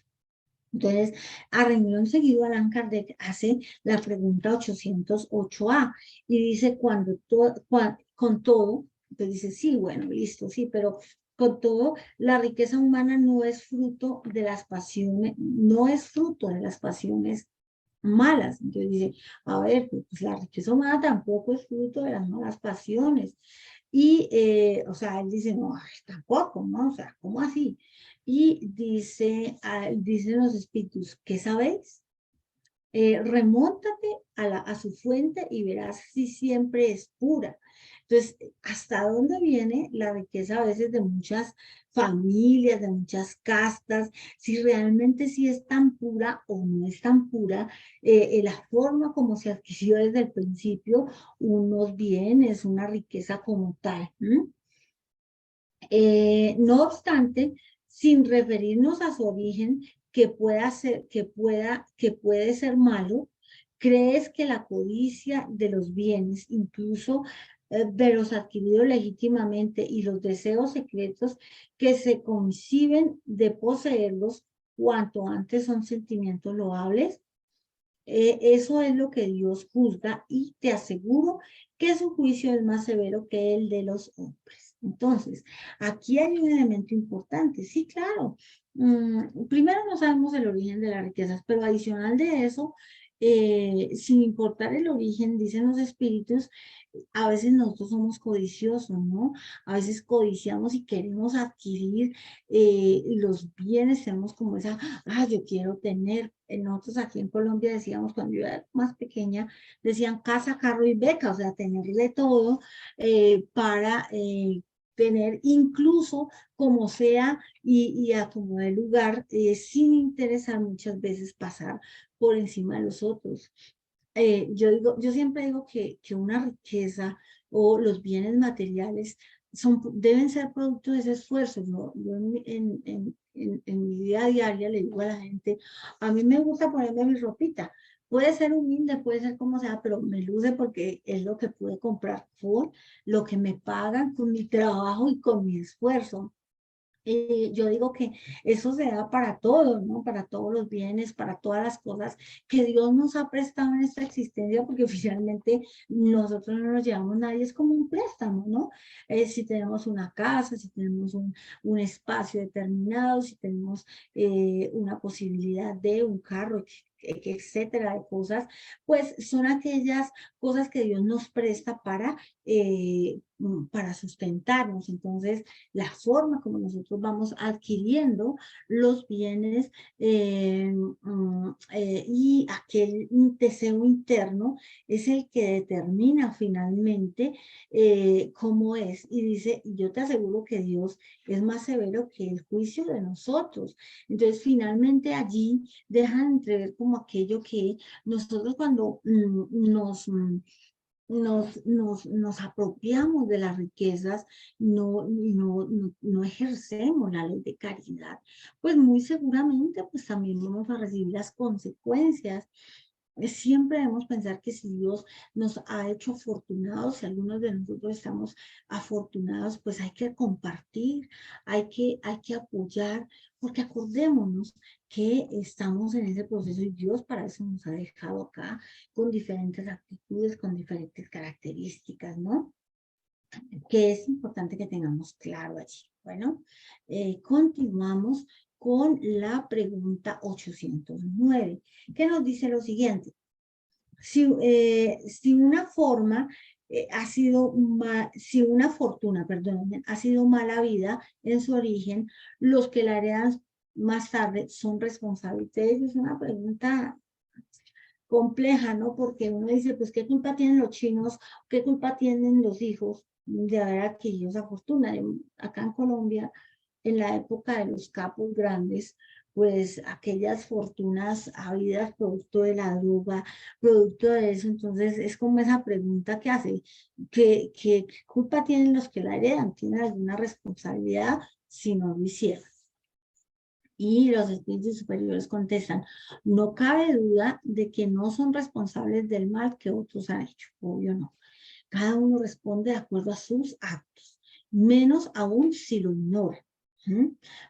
Entonces, a renglón seguido, Allan Kardec hace la pregunta 808A y dice, con todo, entonces dice, sí, bueno, listo, sí, pero con todo, la riqueza humana no es fruto de las pasiones, no es fruto de las pasiones malas. Entonces dice, a ver, pues la riqueza humana tampoco es fruto de las malas pasiones. Y, o sea, él dice, no, ay, tampoco, ¿no? O sea, ¿cómo así? Y dice, dicen los espíritus, ¿qué sabéis? Remóntate a su fuente y verás si siempre es pura. Entonces, ¿hasta dónde viene la riqueza a veces de muchas familias, de muchas castas? Si realmente sí es tan pura o no es tan pura, la forma como se adquirió desde el principio unos bienes, una riqueza como tal. No obstante, sin referirnos a su origen, que puede ser malo, crees que la codicia de los bienes, incluso de los adquiridos legítimamente y los deseos secretos que se conciben de poseerlos cuanto antes son sentimientos loables. Eso es lo que Dios juzga y te aseguro que su juicio es más severo que el de los hombres. Entonces, aquí hay un elemento importante. Sí, claro. Primero no sabemos el origen de las riquezas, pero adicional de eso, sin importar el origen, dicen los espíritus, a veces nosotros somos codiciosos, ¿no? A veces codiciamos y queremos adquirir los bienes, tenemos como esa, yo quiero tener, nosotros aquí en Colombia decíamos, cuando yo era más pequeña, decían casa, carro y beca, o sea, tenerle todo para tener incluso como sea y a como de lugar, sin interesar muchas veces pasar por encima de los otros. Yo siempre digo que una riqueza o los bienes materiales deben ser producto de ese esfuerzo. Yo en mi vida diaria le digo a la gente, a mí me gusta ponerme mi ropita, puede ser humilde, puede ser como sea, pero me luce porque es lo que pude comprar por lo que me pagan con mi trabajo y con mi esfuerzo. Yo digo que eso se da para todo, ¿no? Para todos los bienes, para todas las cosas que Dios nos ha prestado en esta existencia, porque oficialmente nosotros no nos llevamos nadie, es como un préstamo, ¿no? Si tenemos una casa, si tenemos un espacio determinado, si tenemos una posibilidad de un carro, etcétera, de cosas, pues son aquellas cosas que Dios nos presta para sustentarnos. Entonces, la forma como nosotros vamos adquiriendo los bienes y aquel deseo interno es el que determina finalmente cómo es. Y dice, yo te aseguro que Dios es más severo que el juicio de nosotros. Entonces, finalmente allí dejan entrever como aquello que nosotros cuando nos apropiamos de las riquezas, no ejercemos la ley de caridad, pues muy seguramente pues también vamos a recibir las consecuencias. Siempre debemos pensar que si Dios nos ha hecho afortunados, si algunos de nosotros estamos afortunados, pues hay que compartir, hay que apoyar, porque acordémonos que estamos en ese proceso y Dios para eso nos ha dejado acá con diferentes actitudes, con diferentes características, ¿no? Que es importante que tengamos claro allí. Bueno, continuamos con la pregunta 809, que nos dice lo siguiente. Si una forma si una fortuna, perdón, ha sido mala vida en su origen, los que la heredan más tarde son responsables de ellos. Es una pregunta compleja, ¿no? Porque uno dice, pues, ¿qué culpa tienen los chinos? ¿Qué culpa tienen los hijos de haber adquirido esa fortuna? Acá en Colombia, en la época de los capos grandes, pues aquellas fortunas habidas producto de la droga, producto de eso, entonces es como esa pregunta que hace, ¿qué culpa tienen los que la heredan? ¿Tienen alguna responsabilidad si no lo hicieron? Y los espíritus superiores contestan, no cabe duda de que no son responsables del mal que otros han hecho, obvio no. Cada uno responde de acuerdo a sus actos, menos aún si lo ignora.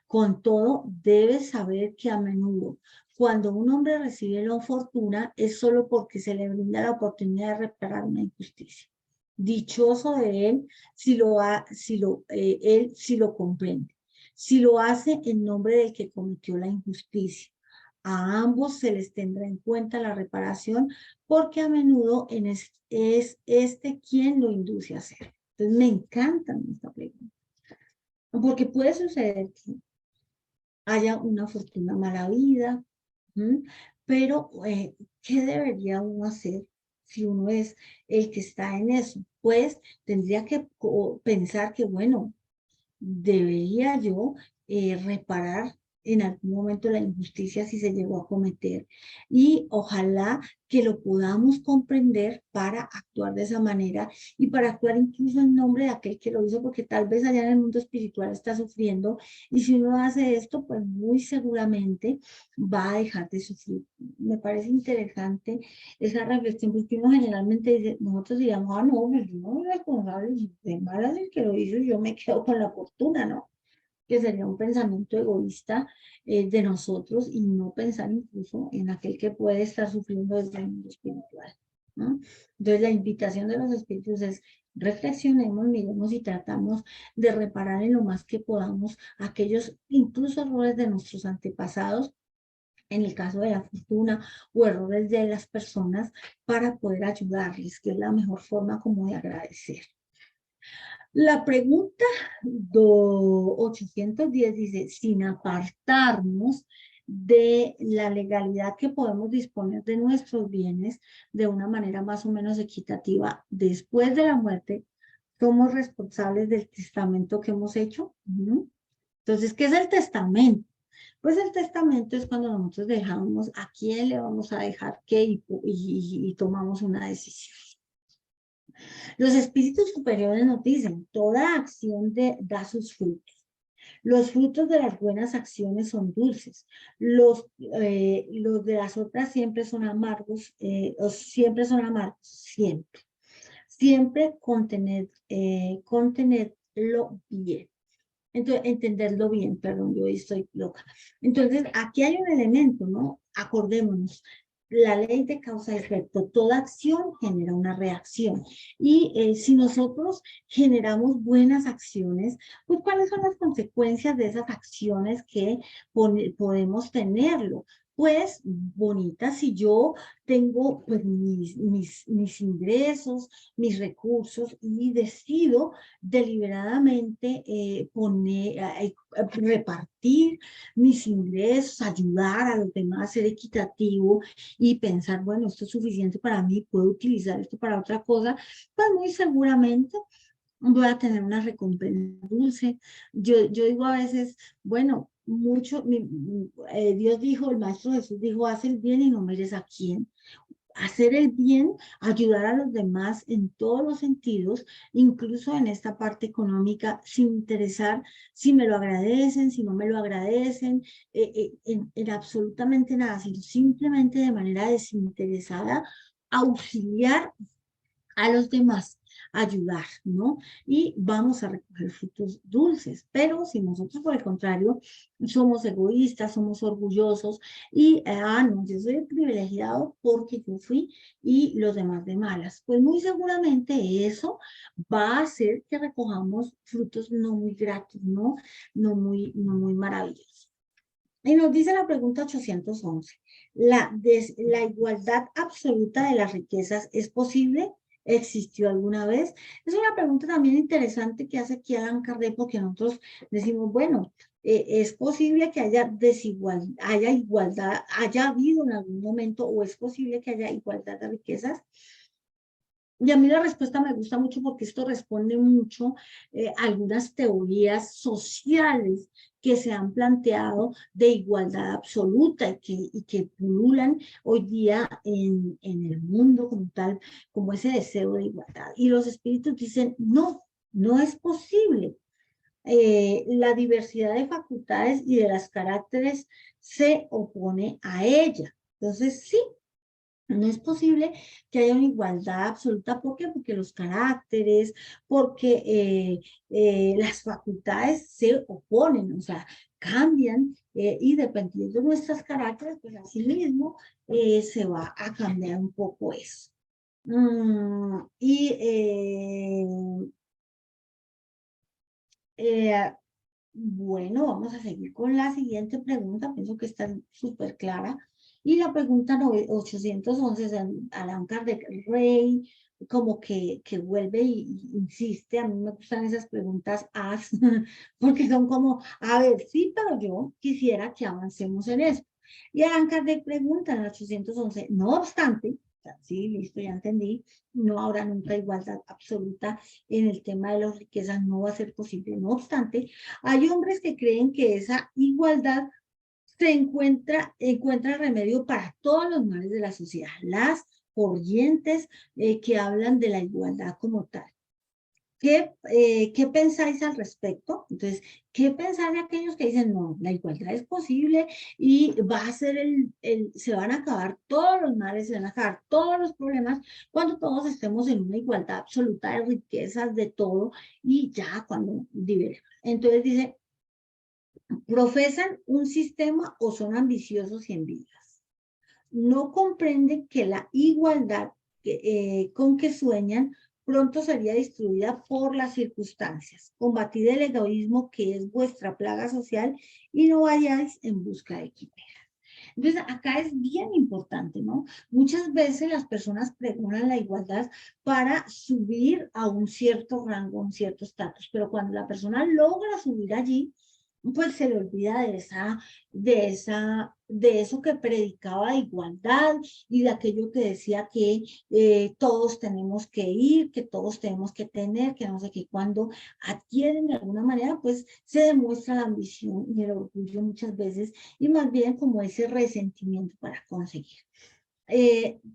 Con todo, debes saber que a menudo, cuando un hombre recibe la fortuna, es solo porque se le brinda la oportunidad de reparar una injusticia. Dichoso de él él si lo comprende, si lo hace en nombre del que cometió la injusticia. A ambos se les tendrá en cuenta la reparación porque a menudo es este quien lo induce a hacer. Entonces me encanta esta pregunta, porque puede suceder que haya una fortuna mala vida, pero ¿qué debería uno hacer si uno es el que está en eso? Pues tendría que pensar que, bueno, debería yo reparar en algún momento la injusticia si se llegó a cometer y ojalá que lo podamos comprender para actuar de esa manera y para actuar incluso en nombre de aquel que lo hizo, porque tal vez allá en el mundo espiritual está sufriendo y si uno hace esto, pues muy seguramente va a dejar de sufrir. Me parece interesante esa reflexión, porque uno generalmente dice, nosotros diríamos, ah, no, pues yo no soy responsable, de malas el que lo hizo, yo me quedo con la fortuna, ¿no? Que sería un pensamiento egoísta de nosotros y no pensar incluso en aquel que puede estar sufriendo desde el mundo espiritual, ¿no? Entonces la invitación de los espíritus es reflexionemos, miremos y tratamos de reparar en lo más que podamos aquellos incluso errores de nuestros antepasados en el caso de la fortuna o errores de las personas para poder ayudarles, que es la mejor forma como de agradecer. La pregunta 810 dice, sin apartarnos de la legalidad que podemos disponer de nuestros bienes de una manera más o menos equitativa después de la muerte, somos responsables del testamento que hemos hecho. Entonces, ¿qué es el testamento? Pues el testamento es cuando nosotros dejamos a quién le vamos a dejar qué y tomamos una decisión. Los espíritus superiores nos dicen, toda acción da sus frutos. Los frutos de las buenas acciones son dulces. Los de las otras siempre son amargos, o siempre son amargos, siempre. Siempre contenerlo bien. Entonces, entenderlo bien, perdón, yo estoy loca. Entonces, aquí hay un elemento, ¿no? Acordémonos, la ley de causa y efecto, toda acción genera una reacción. Y si nosotros generamos buenas acciones, pues ¿cuáles son las consecuencias de esas acciones que podemos tenerlo? Pues bonitas, si yo tengo pues, mis ingresos, mis recursos y decido deliberadamente repartir mis ingresos, ayudar a los demás, ser equitativo y pensar, bueno, esto es suficiente para mí, puedo utilizar esto para otra cosa, pues muy seguramente voy a tener una recompensa dulce. Yo digo a veces, bueno, Dios dijo, el Maestro Jesús dijo, haz el bien y no mires a quién. Hacer el bien, ayudar a los demás en todos los sentidos, incluso en esta parte económica, sin interesar si me lo agradecen, si no me lo agradecen, en absolutamente nada, sino simplemente de manera desinteresada, auxiliar a los demás, ayudar, ¿no? Y vamos a recoger frutos dulces. Pero si nosotros, por el contrario, somos egoístas, somos orgullosos y, no, yo soy el privilegiado porque yo fui y los demás de malas, pues muy seguramente eso va a hacer que recojamos frutos no muy gratos, ¿no? No muy maravillosos. Y nos dice la pregunta 811, ¿la igualdad absoluta de las riquezas es posible? ¿Existió alguna vez? Es una pregunta también interesante que hace aquí Allan Kardec, porque nosotros decimos, bueno, ¿es posible que haya igualdad, haya habido en algún momento, o es posible que haya igualdad de riquezas? Y a mí la respuesta me gusta mucho porque esto responde mucho a algunas teorías sociales que se han planteado de igualdad absoluta y que pululan hoy día en el mundo como tal, como ese deseo de igualdad. Y los espíritus dicen, no, no es posible. La diversidad de facultades y de los caracteres se opone a ella. Entonces, sí, no es posible que haya una igualdad absoluta. ¿Por qué? Porque los caracteres, porque las facultades se oponen, o sea, cambian y dependiendo de nuestros caracteres, pues así mismo se va a cambiar un poco eso. Y eh, bueno, vamos a seguir con la siguiente pregunta. Pienso que está súper clara. Y la pregunta 811 es Allan Kardec, Rey, como que vuelve y insiste. A mí me gustan esas preguntas porque son como, a ver, sí, pero yo quisiera que avancemos en eso. Y Allan Kardec pregunta en el 811, no obstante, sí, listo, ya entendí, no habrá nunca igualdad absoluta en el tema de las riquezas, no va a ser posible. No obstante, hay hombres que creen que esa igualdad encuentra remedio para todos los males de la sociedad. Las corrientes que hablan de la igualdad como tal. ¿Qué pensáis al respecto? Entonces, ¿qué pensar de aquellos que dicen, no, la igualdad es posible y va a ser se van a acabar todos los males, se van a acabar todos los problemas cuando todos estemos en una igualdad absoluta de riquezas, de todo, y ya cuando liberemos? Entonces dice, profesan un sistema o son ambiciosos y envidias. No comprenden que la igualdad con que sueñan pronto sería destruida por las circunstancias. Combatid el egoísmo que es vuestra plaga social y no vayáis en busca de quimeras. Entonces, acá es bien importante, ¿no? Muchas veces las personas pregonan la igualdad para subir a un cierto rango, a un cierto estatus, pero cuando la persona logra subir allí, pues se le olvida de eso que predicaba de igualdad y de aquello que decía que todos tenemos que ir, que todos tenemos que tener, que no sé qué, cuando adquieren de alguna manera, pues se demuestra la ambición y el orgullo muchas veces, y más bien como ese resentimiento para conseguir.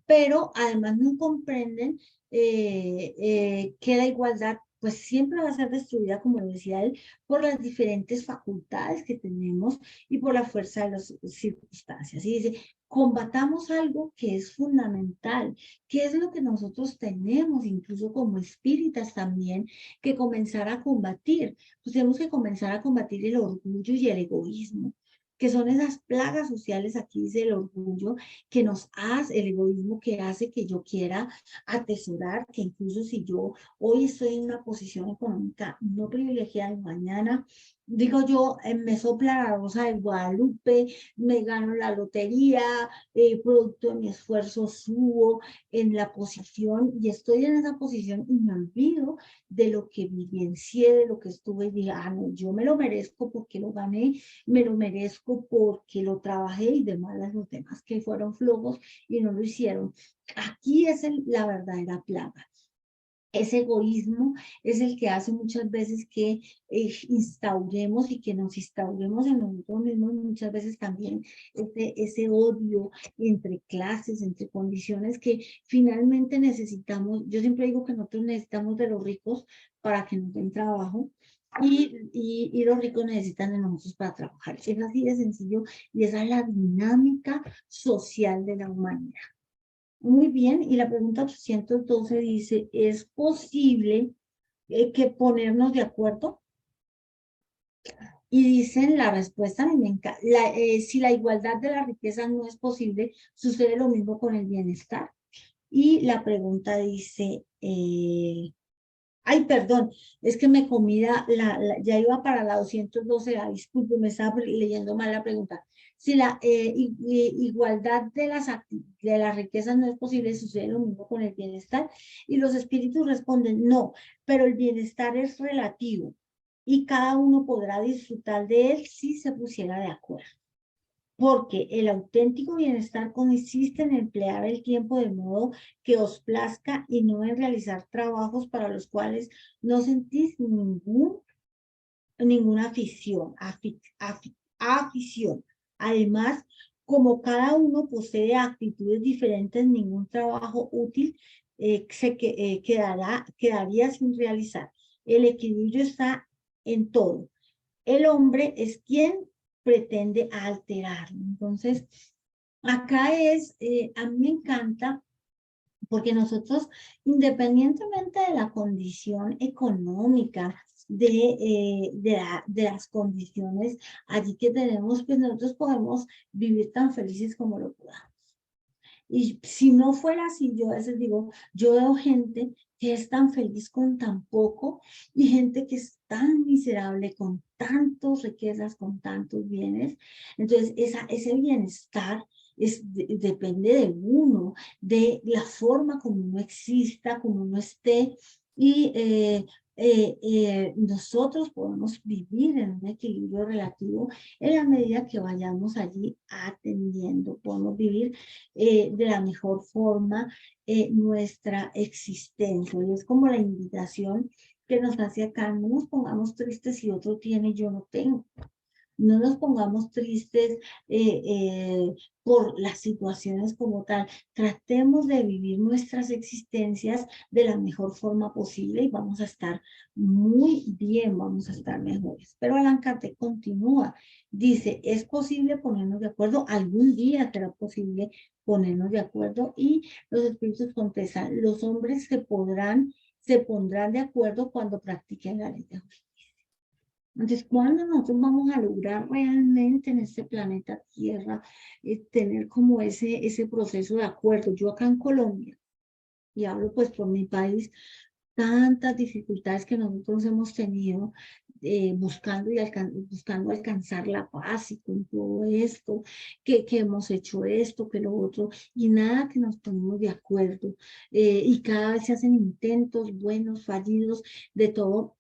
Pero además no comprenden que la igualdad pues siempre va a ser destruida, como lo decía él, por las diferentes facultades que tenemos y por la fuerza de las circunstancias. Y dice, combatamos algo que es fundamental, que es lo que nosotros tenemos, incluso como espíritas también, que comenzar a combatir. Pues tenemos que comenzar a combatir el orgullo y el egoísmo, que son esas plagas sociales, aquí dice el orgullo, que nos hace, el egoísmo que hace que yo quiera atesorar, que incluso si yo hoy estoy en una posición económica no privilegiada y mañana, digo yo, me sopla la rosa de Guadalupe, me gano la lotería, producto de mi esfuerzo subo en la posición y estoy en esa posición y me olvido de lo que vivencié, de lo que estuve y diga, ah, no, yo me lo merezco porque lo gané, me lo merezco porque lo trabajé y demás los demás que fueron flojos y no lo hicieron. Aquí es la verdadera plaga. Ese egoísmo es el que hace muchas veces que instauremos y que nos instauremos en nosotros mismos, muchas veces también ese odio entre clases, entre condiciones que finalmente necesitamos. Yo siempre digo que nosotros necesitamos de los ricos para que nos den trabajo. Y los ricos necesitan de nosotros para trabajar. Es así de sencillo y esa es la dinámica social de la humanidad. Muy bien, y la pregunta 812 dice, ¿es posible que ponernos de acuerdo? Y dicen la respuesta, a mí me encanta, si la igualdad de la riqueza no es posible, sucede lo mismo con el bienestar. Y la pregunta dice, ay, perdón, es que me comí ya iba para la 212, disculpe, me estaba leyendo mal la pregunta. Si la igualdad de las riquezas no es posible, sucede lo mismo con el bienestar. Y los espíritus responden, no, pero el bienestar es relativo y cada uno podrá disfrutar de él si se pusiera de acuerdo. Porque el auténtico bienestar consiste en emplear el tiempo de modo que os plazca y no en realizar trabajos para los cuales no sentís ninguna afición. Además, como cada uno posee actitudes diferentes, ningún trabajo útil quedaría sin realizar. El equilibrio está en todo. El hombre es quien pretende alterarlo. Entonces, acá a mí me encanta porque nosotros, independientemente de la condición económica, de las condiciones allí que tenemos, pues nosotros podemos vivir tan felices como lo podamos. Y si no fuera así, yo a veces digo, yo veo gente que es tan feliz con tan poco y gente que es tan miserable con tantas riquezas, con tantos bienes. Entonces, ese bienestar depende de uno, de la forma como uno exista, como uno esté. Y nosotros podemos vivir en un equilibrio relativo en la medida que vayamos allí atendiendo. Podemos vivir de la mejor forma nuestra existencia. Y es como la invitación que nos hace acá, no nos pongamos tristes si otro tiene y yo no tengo. No nos pongamos tristes por las situaciones como tal. Tratemos de vivir nuestras existencias de la mejor forma posible y vamos a estar muy bien, vamos a estar mejores. Pero Allan Kardec continúa. Dice, ¿es posible ponernos de acuerdo? Algún día será posible ponernos de acuerdo y los espíritus contestan, los hombres se pondrán de acuerdo cuando practiquen la ley de justicia. Entonces, ¿cuándo nosotros vamos a lograr realmente en este planeta Tierra tener como ese proceso de acuerdo? Yo acá en Colombia, y hablo pues por mi país, tantas dificultades que nosotros hemos tenido buscando alcanzar la paz y con todo esto, que hemos hecho esto, que lo otro, y nada que nos ponemos de acuerdo. Y cada vez se hacen intentos buenos, fallidos, de todo,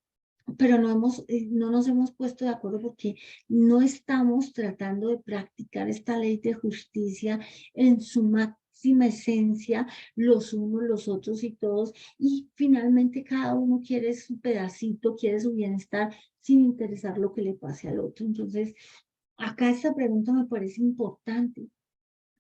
pero no nos hemos puesto de acuerdo porque no estamos tratando de practicar esta ley de justicia en su máxima esencia, los unos, los otros y todos, y finalmente cada uno quiere su pedacito, quiere su bienestar sin interesar lo que le pase al otro. Entonces, acá esta pregunta me parece importante.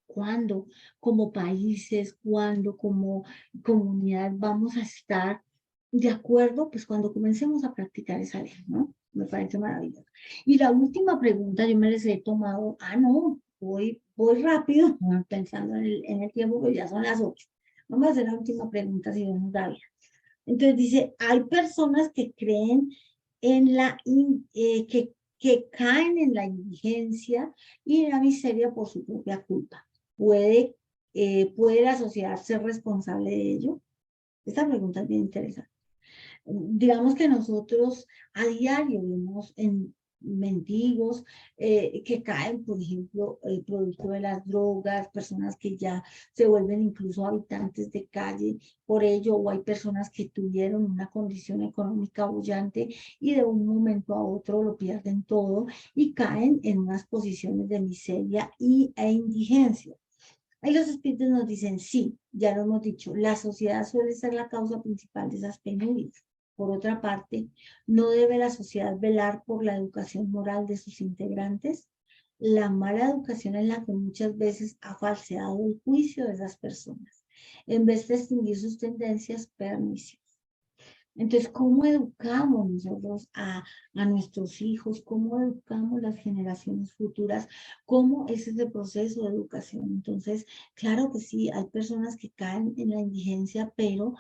¿Cuándo como países, cuándo como comunidad vamos a estar de acuerdo, pues cuando comencemos a practicar esa ley, ¿no? Me parece maravilloso. Y la última pregunta, yo me les he tomado, no, voy rápido, pensando en el tiempo, que ya son las 8. Vamos a hacer la última pregunta, si Dios nos da bien. Entonces dice, hay personas que creen en que caen en la indigencia y en la miseria por su propia culpa. ¿Puede la sociedad ser responsable de ello? Esta pregunta es bien interesante. Digamos que nosotros a diario vemos en mendigos que caen, por ejemplo, producto de las drogas, personas que ya se vuelven incluso habitantes de calle por ello, o hay personas que tuvieron una condición económica bullante y de un momento a otro lo pierden todo y caen en unas posiciones de miseria e indigencia. Ahí los espíritus nos dicen, sí, ya lo hemos dicho, la sociedad suele ser la causa principal de esas penurias. Por otra parte, ¿no debe la sociedad velar por la educación moral de sus integrantes? La mala educación es la que muchas veces ha falseado el juicio de esas personas, en vez de extinguir sus tendencias perniciosas. Entonces, ¿cómo educamos nosotros a nuestros hijos? ¿Cómo educamos las generaciones futuras? ¿Cómo es ese proceso de educación? Entonces, claro que sí, hay personas que caen en la indigencia, pero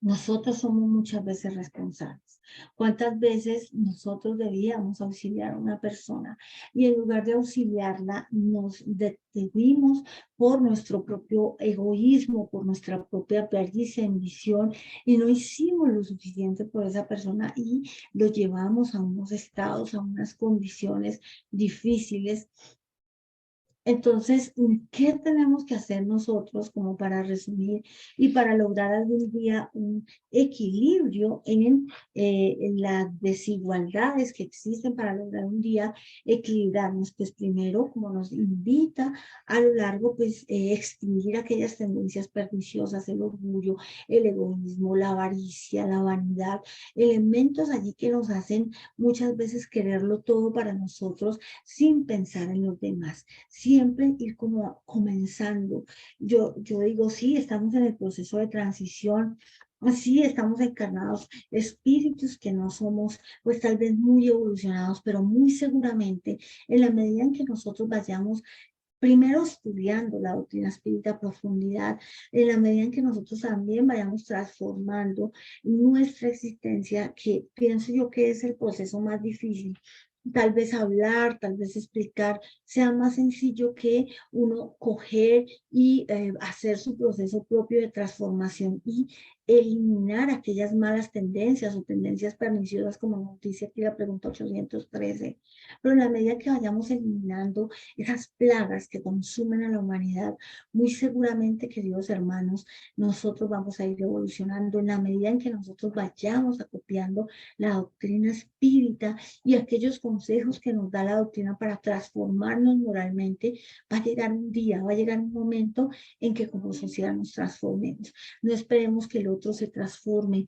nosotros somos muchas veces responsables. ¿Cuántas veces nosotros debíamos auxiliar a una persona y en lugar de auxiliarla nos detuvimos por nuestro propio egoísmo, por nuestra propia perdición, ambición y no hicimos lo suficiente por esa persona y lo llevamos a unos estados, a unas condiciones difíciles? Entonces, ¿qué tenemos que hacer nosotros como para resumir y para lograr algún día un equilibrio en las desigualdades que existen para lograr un día equilibrarnos? Pues primero, como nos invita a lo largo, pues extinguir aquellas tendencias perniciosas, el orgullo, el egoísmo, la avaricia, la vanidad, elementos allí que nos hacen muchas veces quererlo todo para nosotros sin pensar en los demás, siempre ir como comenzando. Yo digo, sí, estamos en el proceso de transición, sí, estamos encarnados, espíritus que no somos, pues tal vez muy evolucionados, pero muy seguramente en la medida en que nosotros vayamos primero estudiando la doctrina espírita a profundidad, en la medida en que nosotros también vayamos transformando nuestra existencia, que pienso yo que es el proceso más difícil. Tal vez hablar, tal vez explicar, sea más sencillo que uno coger y hacer su proceso propio de transformación y eliminar aquellas malas tendencias o tendencias perniciosas, como nos dice aquí la pregunta 813. Pero en la medida que vayamos eliminando esas plagas que consumen a la humanidad, muy seguramente, queridos hermanos, nosotros vamos a ir evolucionando en la medida en que nosotros vayamos acopiando la doctrina espírita y aquellos consejos que nos da la doctrina para transformarnos moralmente. Va a llegar un día, va a llegar un momento en que como sociedad nos transformemos. No esperemos que el otro se transforme,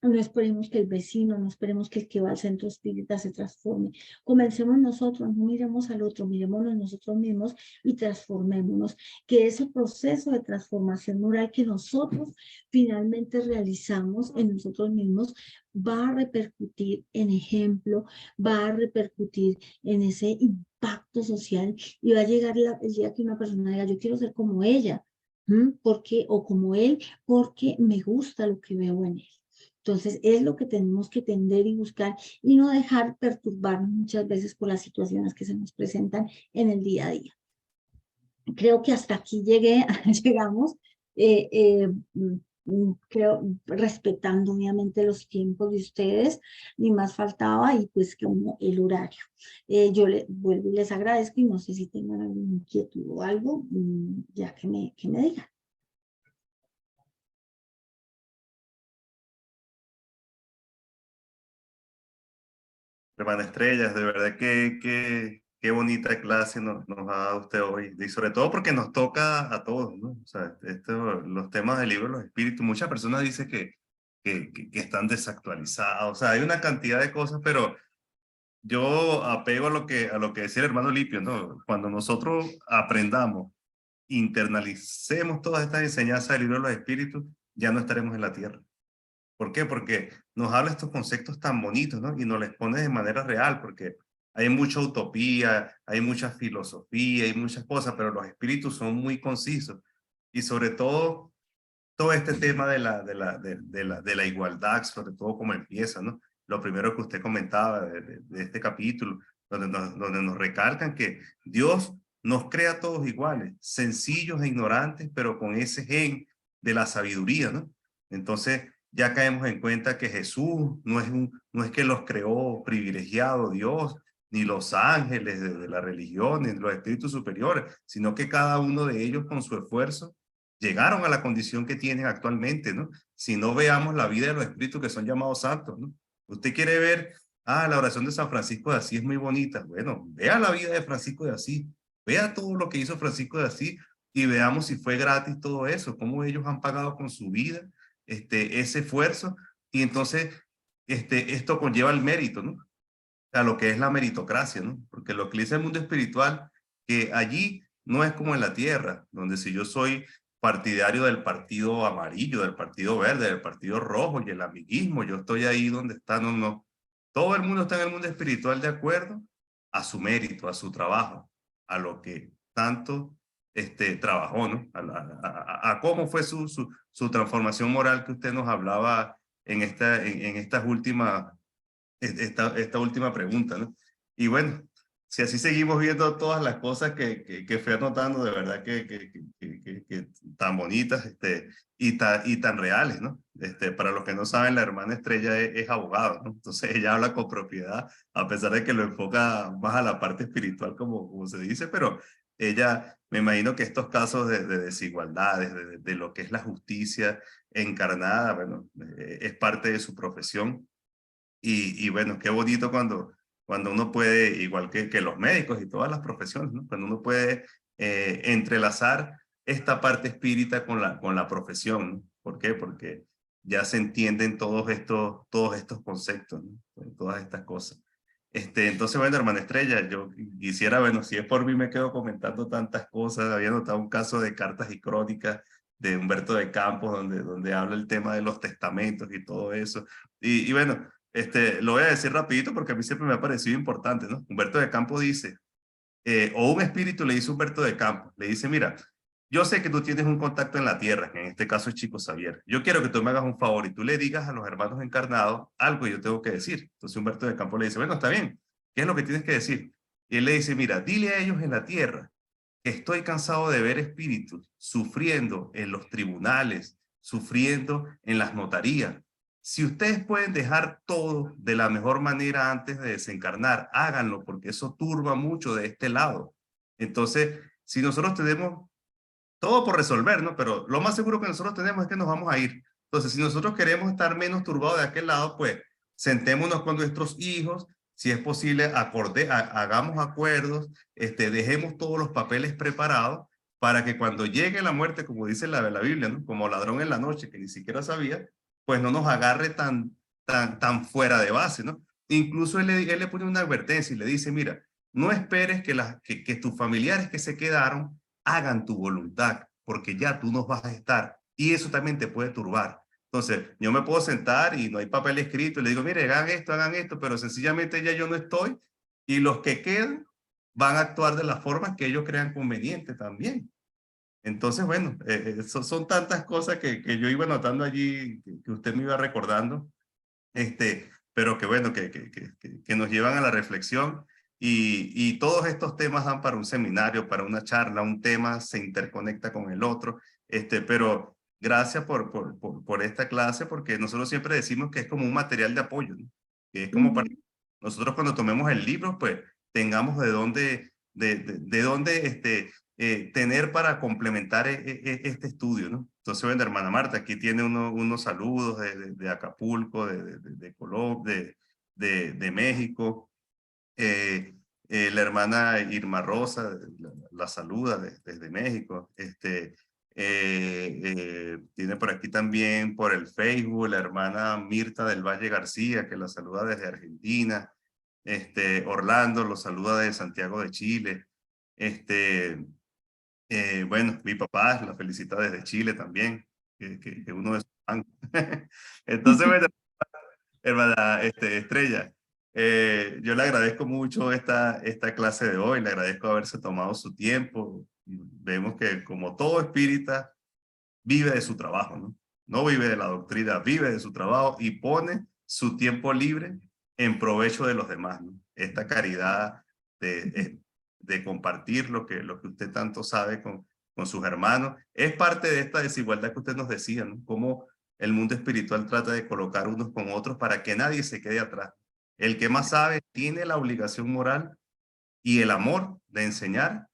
no esperemos que el vecino, no esperemos que el que va al centro espírita se transforme. Comencemos nosotros, no miremos al otro, miremonos nosotros mismos y transformémonos. Que ese proceso de transformación moral que nosotros finalmente realizamos en nosotros mismos va a repercutir en ejemplo, va a repercutir en ese impacto social y va a llegar el día que una persona diga, yo quiero ser como ella, porque, o como él, porque me gusta lo que veo en él. Entonces, es lo que tenemos que tender y buscar y no dejar perturbarnos muchas veces por las situaciones que se nos presentan en el día a día. Creo que hasta aquí llegamos, eh, eh, creo, respetando obviamente los tiempos de ustedes, ni más faltaba, y pues como el horario. Yo vuelvo y les agradezco y no sé si tengan alguna inquietud o algo, ya que me digan. Hermana Estrellas, de verdad que qué bonita clase nos ha dado usted hoy, y sobre todo porque nos toca a todos, ¿no? O sea, los temas del libro de los espíritus, muchas personas dicen que están desactualizados, o sea, hay una cantidad de cosas, pero yo apego a lo que decía el hermano Lipio, ¿no? Cuando nosotros aprendamos, internalicemos todas estas enseñanzas del libro de los espíritus, ya no estaremos en la tierra. ¿Por qué? Porque nos habla estos conceptos tan bonitos, ¿no? Y nos les pone de manera real, porque hay mucha utopía, hay mucha filosofía, hay muchas cosas, pero los espíritus son muy concisos. Y sobre todo este tema de la igualdad, sobre todo cómo empieza, ¿no? Lo primero que usted comentaba de este capítulo, donde nos recalcan que Dios nos crea a todos iguales, sencillos e ignorantes, pero con ese gen de la sabiduría, ¿no? Entonces ya caemos en cuenta que Jesús no es que los creó privilegiado Dios, ni los ángeles de la religión, ni los espíritus superiores, sino que cada uno de ellos con su esfuerzo llegaron a la condición que tienen actualmente, ¿no? Si no veamos la vida de los espíritus que son llamados santos, ¿no? Usted quiere ver, la oración de San Francisco de Asís es muy bonita. Bueno, vea la vida de Francisco de Asís, vea todo lo que hizo Francisco de Asís y veamos si fue gratis todo eso, cómo ellos han pagado con su vida ese esfuerzo y entonces esto conlleva el mérito, ¿no? A lo que es la meritocracia, ¿no? Porque lo que dice el mundo espiritual, que allí no es como en la tierra, donde si yo soy partidario del partido amarillo, del partido verde, del partido rojo y el amiguismo, yo estoy ahí donde está, no, no. Todo el mundo está en el mundo espiritual de acuerdo a su mérito, a su trabajo, a lo que tanto trabajó, ¿no? A cómo fue su transformación moral que usted nos hablaba en estas últimas esta última pregunta, ¿no? Y bueno, si así seguimos viendo todas las cosas que fui anotando, de verdad que tan bonitas y tan reales, ¿no? Para los que no saben, la hermana Estrella es abogada, ¿no? Entonces ella habla con propiedad, a pesar de que lo enfoca más a la parte espiritual, como se dice, pero ella, me imagino que estos casos de desigualdades, de lo que es la justicia encarnada, bueno, es parte de su profesión y bueno, qué bonito cuando uno puede, igual que los médicos y todas las profesiones, ¿no? Cuando uno puede entrelazar esta parte espírita con la profesión, ¿no? ¿Por qué? Porque ya se entienden todos estos conceptos, ¿no? Todas estas cosas. Entonces, bueno, hermana Estrella, yo quisiera, bueno, si es por mí me quedo comentando tantas cosas. Había notado un caso de cartas y crónicas de Humberto de Campos, donde habla el tema de los testamentos y todo eso. Y bueno, lo voy a decir rapidito porque a mí siempre me ha parecido importante, ¿no? Humberto de Campos dice, o un espíritu le dice a Humberto de Campos, le dice, mira, yo sé que tú tienes un contacto en la tierra, que en este caso es Chico Xavier. Yo quiero que tú me hagas un favor y tú le digas a los hermanos encarnados algo que yo tengo que decir. Entonces Humberto de Campos le dice, bueno, está bien, ¿qué es lo que tienes que decir? Y él le dice, mira, dile a ellos en la tierra que estoy cansado de ver espíritus sufriendo en los tribunales, sufriendo en las notarías. Si ustedes pueden dejar todo de la mejor manera antes de desencarnar, háganlo, porque eso turba mucho de este lado. Entonces, si nosotros tenemos todo por resolver, ¿no? Pero lo más seguro que nosotros tenemos es que nos vamos a ir. Entonces, si nosotros queremos estar menos turbados de aquel lado, pues sentémonos con nuestros hijos, si es posible, hagamos acuerdos, dejemos todos los papeles preparados para que cuando llegue la muerte, como dice la Biblia, ¿no? Como ladrón en la noche, que ni siquiera sabía, pues no nos agarre tan fuera de base, ¿no? Incluso él le pone una advertencia y le dice, mira, no esperes que tus familiares que se quedaron hagan tu voluntad, porque ya tú no vas a estar. Y eso también te puede turbar. Entonces, yo me puedo sentar y no hay papel escrito y le digo, mire, hagan esto, pero sencillamente ya yo no estoy y los que quedan van a actuar de la forma que ellos crean conveniente también. Entonces, bueno, son tantas cosas que yo iba notando allí, que usted me iba recordando, pero que bueno, que nos llevan a la reflexión y todos estos temas dan para un seminario, para una charla, un tema se interconecta con el otro, pero gracias por esta clase, porque nosotros siempre decimos que es como un material de apoyo, ¿no? Que es como para nosotros cuando tomemos el libro, pues tengamos de dónde tener para complementar este estudio, ¿no? Entonces, bueno, hermana Marta, aquí tiene unos saludos de Acapulco, de México. La hermana Irma Rosa la saluda desde México. Tiene por aquí también por el Facebook la hermana Mirta del Valle García, que la saluda desde Argentina. Orlando lo saluda de Santiago de Chile. Bueno, mi papá la felicita desde Chile también. que uno de sus mangos. Entonces, bueno, hermana Estrella, yo le agradezco mucho esta clase de hoy, le agradezco haberse tomado su tiempo. Vemos que como todo espírita vive de su trabajo, ¿no? No vive de la doctrina, vive de su trabajo y pone su tiempo libre en provecho de los demás, ¿no? Esta caridad de compartir lo que usted tanto sabe con sus hermanos, es parte de esta desigualdad que usted nos decía, ¿no? Cómo el mundo espiritual trata de colocar unos con otros para que nadie se quede atrás. El que más sabe tiene la obligación moral y el amor de enseñar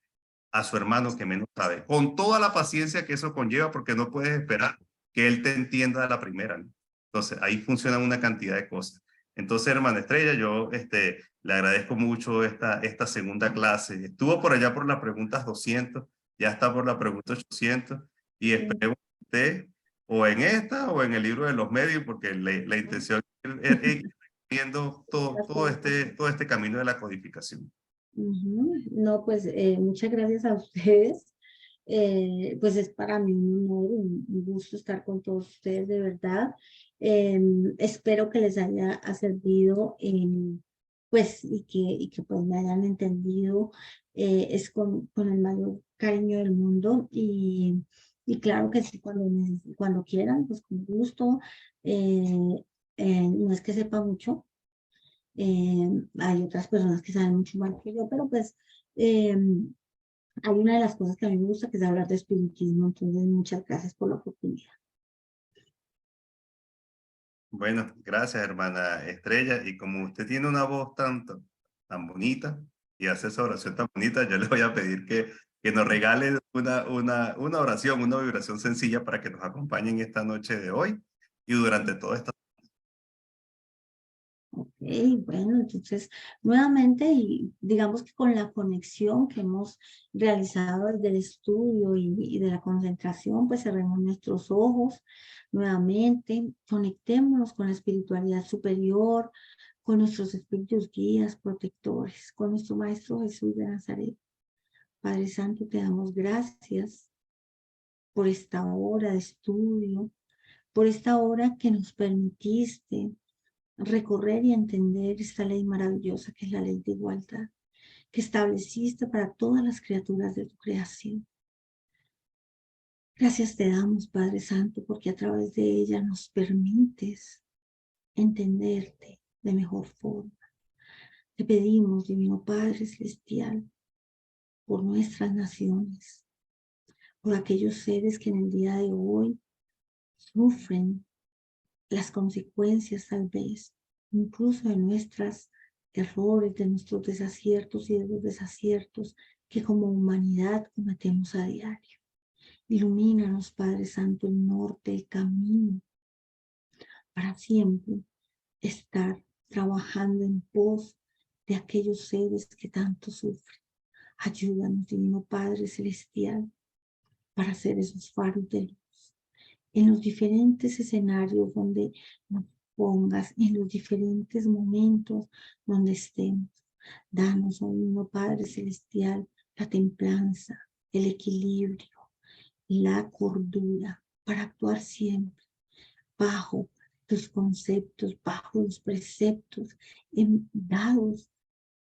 a su hermano que menos sabe, con toda la paciencia que eso conlleva, porque no puedes esperar que él te entienda a la primera, ¿no? Entonces, ahí funcionan una cantidad de cosas. Entonces, hermana Estrella, yo le agradezco mucho esta segunda clase. Estuvo por allá por las preguntas 200, ya está por la pregunta 800, y esperemos que esté o en esta o en el libro de los medios, porque la intención es ir viendo todo este camino de la codificación. No, pues muchas gracias a ustedes. Pues es para mí un honor, un gusto estar con todos ustedes, de verdad. Espero que les haya servido, pues, y que pues me hayan entendido. Es con el mayor cariño del mundo y claro que sí, cuando quieran, pues con gusto. No es que sepa mucho, hay otras personas que saben mucho más que yo, pero pues hay una de las cosas que a mí me gusta que es hablar de espiritismo, entonces muchas gracias por la oportunidad. Bueno, gracias, hermana Estrella. Y como usted tiene una voz tan bonita y hace esa oración tan bonita, yo le voy a pedir que nos regale una oración, una vibración sencilla para que nos acompañen esta noche de hoy y durante toda esta. Ok, bueno, entonces nuevamente y digamos que con la conexión que hemos realizado desde el estudio y de la concentración, pues cerremos nuestros ojos nuevamente, conectémonos con la espiritualidad superior, con nuestros espíritus guías, protectores, con nuestro Maestro Jesús de Nazaret. Padre Santo, te damos gracias por esta hora de estudio, por esta hora que nos permitiste recorrer y entender esta ley maravillosa que es la ley de igualdad, que estableciste para todas las criaturas de tu creación. Gracias te damos, Padre Santo, porque a través de ella nos permites entenderte de mejor forma. Te pedimos, Divino Padre Celestial, por nuestras naciones, por aquellos seres que en el día de hoy sufren las consecuencias tal vez, incluso de nuestros errores, de nuestros desaciertos y de los desaciertos que como humanidad cometemos a diario. Ilumínanos, Padre Santo, el norte, el camino, para siempre estar trabajando en pos de aquellos seres que tanto sufren. Ayúdanos, Divino Padre Celestial, para ser esos faros de luz en los diferentes escenarios donde nos pongas, en los diferentes momentos donde estemos. Danos, oh Divino Padre Celestial, la templanza, el equilibrio, la cordura para actuar siempre bajo tus conceptos, bajo los preceptos dados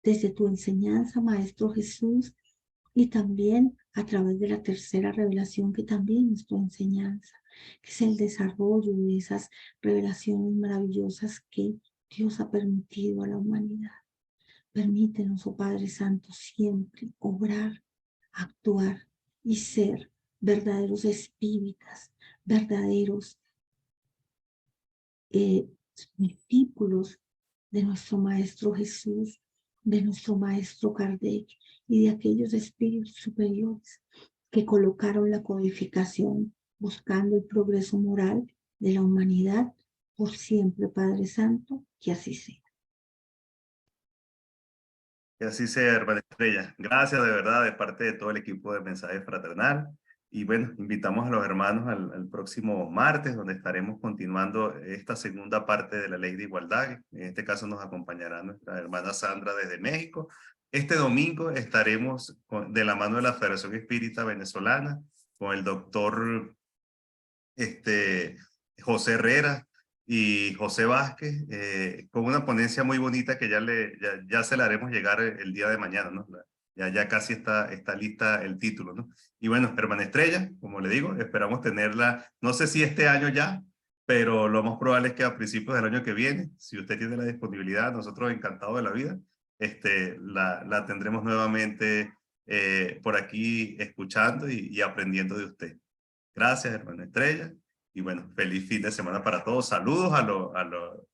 desde tu enseñanza, Maestro Jesús, y también a través de la tercera revelación que también es tu enseñanza, que es el desarrollo de esas revelaciones maravillosas que Dios ha permitido a la humanidad. Permítenos, oh Padre Santo, siempre obrar, actuar y ser verdaderos espíritas, verdaderos discípulos de nuestro Maestro Jesús, de nuestro Maestro Kardec y de aquellos espíritus superiores que colocaron la codificación buscando el progreso moral de la humanidad por siempre, Padre Santo, que así sea. Que así sea, hermana Estrella. Gracias de verdad de parte de todo el equipo de Mensaje Fraternal. Y bueno, invitamos a los hermanos al próximo martes, donde estaremos continuando esta segunda parte de la Ley de Igualdad. En este caso nos acompañará nuestra hermana Sandra desde México. Este domingo estaremos de la mano de la Federación Espírita Venezolana con el doctor José Herrera y José Vázquez, con una ponencia muy bonita que ya se la haremos llegar el día de mañana, ¿no? Ya casi está lista el título, ¿no? Y bueno, Hermana Estrella, como le digo, esperamos tenerla, no sé si este año ya, pero lo más probable es que a principios del año que viene, si usted tiene la disponibilidad, nosotros encantados de la vida, la tendremos nuevamente por aquí escuchando y aprendiendo de usted. Gracias, hermana Estrella. Y bueno, feliz fin de semana para todos. Saludos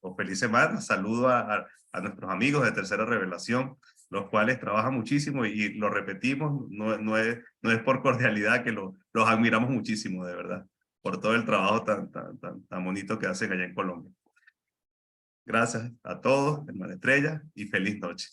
o feliz semana. Saludos a nuestros amigos de Tercera Revelación, los cuales trabajan muchísimo y lo repetimos, no es por cordialidad que los admiramos muchísimo, de verdad, por todo el trabajo tan bonito que hacen allá en Colombia. Gracias a todos, hermana Estrella, y feliz noche.